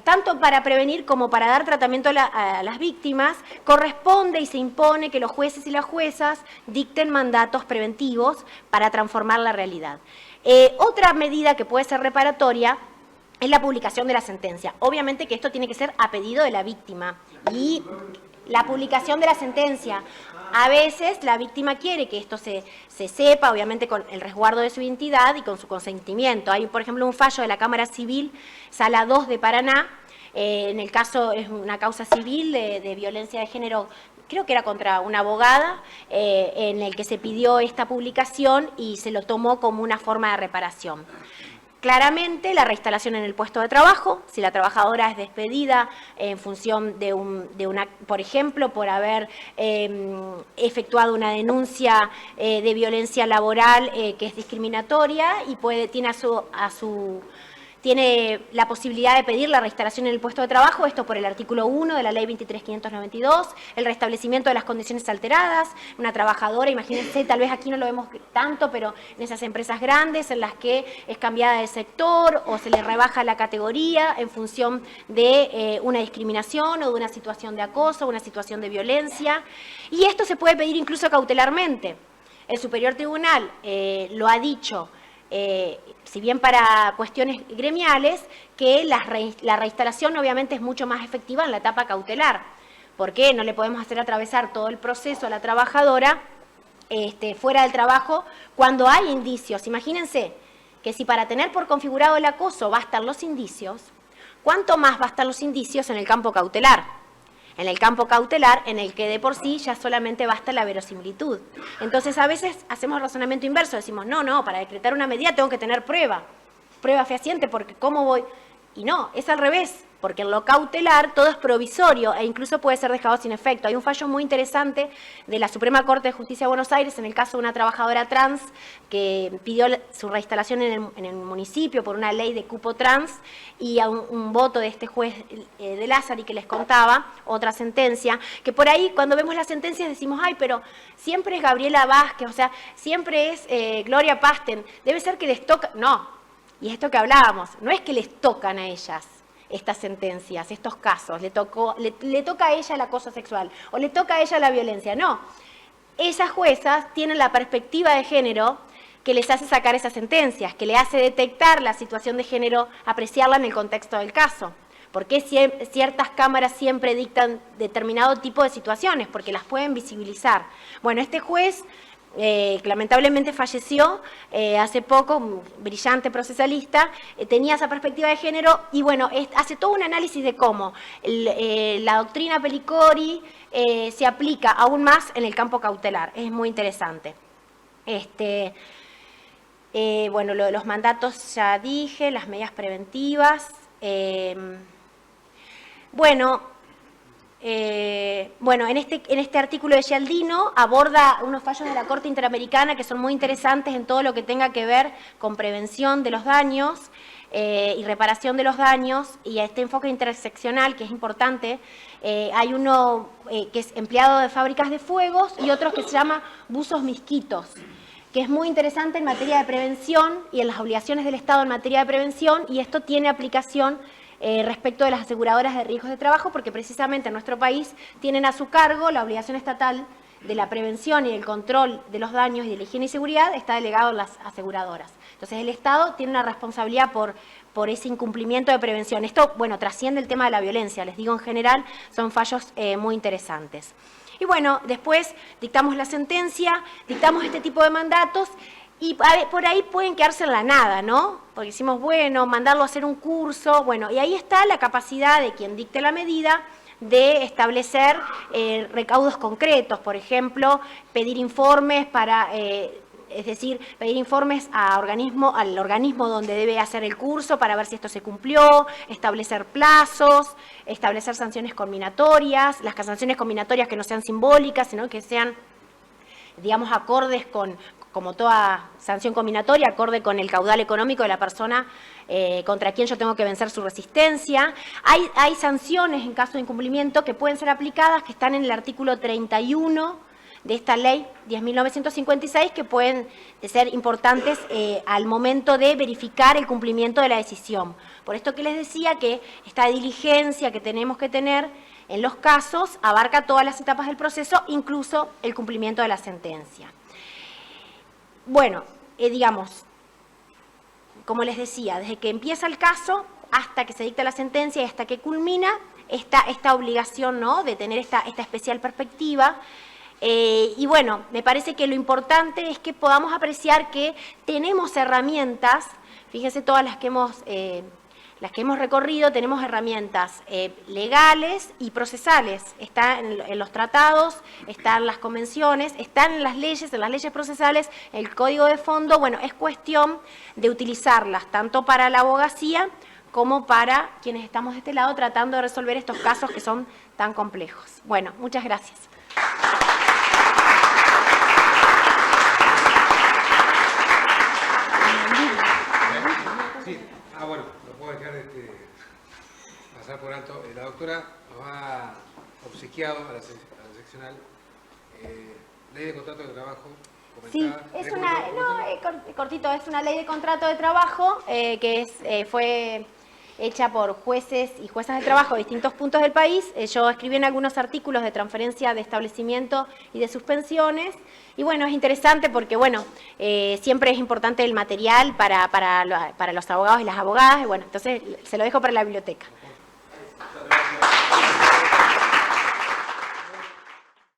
tanto para prevenir como para dar tratamiento a las víctimas, corresponde y se impone que los jueces y las juezas dicten mandatos preventivos para transformar la realidad. Otra medida que puede ser reparatoria es la publicación de la sentencia. Obviamente que esto tiene que ser a pedido de la víctima. Y la publicación de la sentencia, a veces la víctima quiere que esto se sepa, obviamente con el resguardo de su identidad y con su consentimiento. Hay, por ejemplo, un fallo de la Cámara Civil, Sala 2 de Paraná, en el caso es una causa civil de violencia de género, creo que era contra una abogada, en el que se pidió esta publicación y se lo tomó como una forma de reparación. Claramente, la reinstalación en el puesto de trabajo, si la trabajadora es despedida en función de una, por ejemplo, por haber efectuado una denuncia de violencia laboral que es discriminatoria y tiene a su tiene la posibilidad de pedir la reinstalación en el puesto de trabajo, esto por el artículo 1 de la ley 23.592, el restablecimiento de las condiciones alteradas, una trabajadora, imagínense, tal vez aquí no lo vemos tanto, pero en esas empresas grandes en las que es cambiada de sector o se le rebaja la categoría en función de una discriminación o de una situación de acoso, una situación de violencia, y esto se puede pedir incluso cautelarmente. El Superior Tribunal lo ha dicho, si bien para cuestiones gremiales, que la reinstalación obviamente es mucho más efectiva en la etapa cautelar, porque no le podemos hacer atravesar todo el proceso a la trabajadora fuera del trabajo cuando hay indicios. Imagínense que si para tener por configurado el acoso bastan los indicios, ¿cuánto más bastan los indicios en el campo cautelar? En el campo cautelar, en el que de por sí ya solamente basta la verosimilitud. Entonces, a veces hacemos razonamiento inverso, decimos, no, para decretar una medida tengo que tener prueba fehaciente, porque ¿cómo voy? Y no, es al revés, porque en lo cautelar todo es provisorio e incluso puede ser dejado sin efecto. Hay un fallo muy interesante de la Suprema Corte de Justicia de Buenos Aires en el caso de una trabajadora trans que pidió su reinstalación en el municipio por una ley de cupo trans y a un voto de este juez de Lázari que les contaba, otra sentencia, que por ahí cuando vemos las sentencias decimos, ay, pero siempre es Gabriela Vázquez, o sea, siempre es Gloria Pasten, debe ser que les toca, no. Y es esto que hablábamos, no es que les tocan a ellas estas sentencias, estos casos, le toca a ella el acoso sexual o le toca a ella la violencia, no. Esas juezas tienen la perspectiva de género que les hace sacar esas sentencias, que le hace detectar la situación de género, apreciarla en el contexto del caso. ¿Por qué ciertas cámaras siempre dictan determinado tipo de situaciones? Porque las pueden visibilizar. Bueno, este juez que lamentablemente falleció hace poco, un brillante procesalista, tenía esa perspectiva de género y bueno, hace todo un análisis de cómo la doctrina Pelicori se aplica aún más en el campo cautelar. Es muy interesante. Bueno, lo de los mandatos ya dije, las medidas preventivas. En este artículo de Gialdino aborda unos fallos de la Corte Interamericana que son muy interesantes en todo lo que tenga que ver con prevención de los daños y reparación de los daños, y este enfoque interseccional que es importante. Hay uno que es empleado de fábricas de fuegos y otro que se llama buzos misquitos, que es muy interesante en materia de prevención y en las obligaciones del Estado en materia de prevención, y esto tiene aplicación respecto de las aseguradoras de riesgos de trabajo, porque precisamente en nuestro país tienen a su cargo la obligación estatal de la prevención y el control de los daños y de la higiene y seguridad, está delegado en las aseguradoras. Entonces el Estado tiene una responsabilidad por ese incumplimiento de prevención. Esto, bueno, trasciende el tema de la violencia, les digo en general, son fallos muy interesantes. Y bueno, después dictamos la sentencia, dictamos este tipo de mandatos, y por ahí pueden quedarse en la nada, ¿no? Porque decimos, bueno, mandarlo a hacer un curso, bueno, y ahí está la capacidad de quien dicte la medida de establecer recaudos concretos, por ejemplo, pedir informes pedir informes al organismo donde debe hacer el curso para ver si esto se cumplió, establecer plazos, establecer sanciones combinatorias, las sanciones combinatorias que no sean simbólicas, sino que sean, digamos, acordes como toda sanción combinatoria, acorde con el caudal económico de la persona contra quien yo tengo que vencer su resistencia. Hay sanciones en caso de incumplimiento que pueden ser aplicadas, que están en el artículo 31 de esta ley 10.956, que pueden ser importantes al momento de verificar el cumplimiento de la decisión. Por esto que les decía que esta diligencia que tenemos que tener en los casos abarca todas las etapas del proceso, incluso el cumplimiento de la sentencia. Bueno, digamos, como les decía, desde que empieza el caso hasta que se dicta la sentencia y hasta que culmina, esta obligación, ¿no?, de tener esta especial perspectiva. Y bueno, me parece que lo importante es que podamos apreciar que tenemos herramientas, fíjense todas las que hemos recorrido, tenemos herramientas legales y procesales. Está en los tratados, están las convenciones, están en las leyes procesales, el código de fondo. Bueno, es cuestión de utilizarlas tanto para la abogacía como para quienes estamos de este lado tratando de resolver estos casos que son tan complejos. Bueno, muchas gracias. Sí. Bueno, no puedo dejar pasar por alto. La doctora nos ha obsequiado a la seccional ley de contrato de trabajo. Sí, es cortito, es una ley de contrato de trabajo que fue hecha por jueces y juezas de trabajo de distintos puntos del país. Yo escribí en algunos artículos de transferencia de establecimiento y de suspensiones. Y bueno, es interesante porque, bueno, siempre es importante el material para los abogados y las abogadas. Y bueno, entonces se lo dejo para la biblioteca.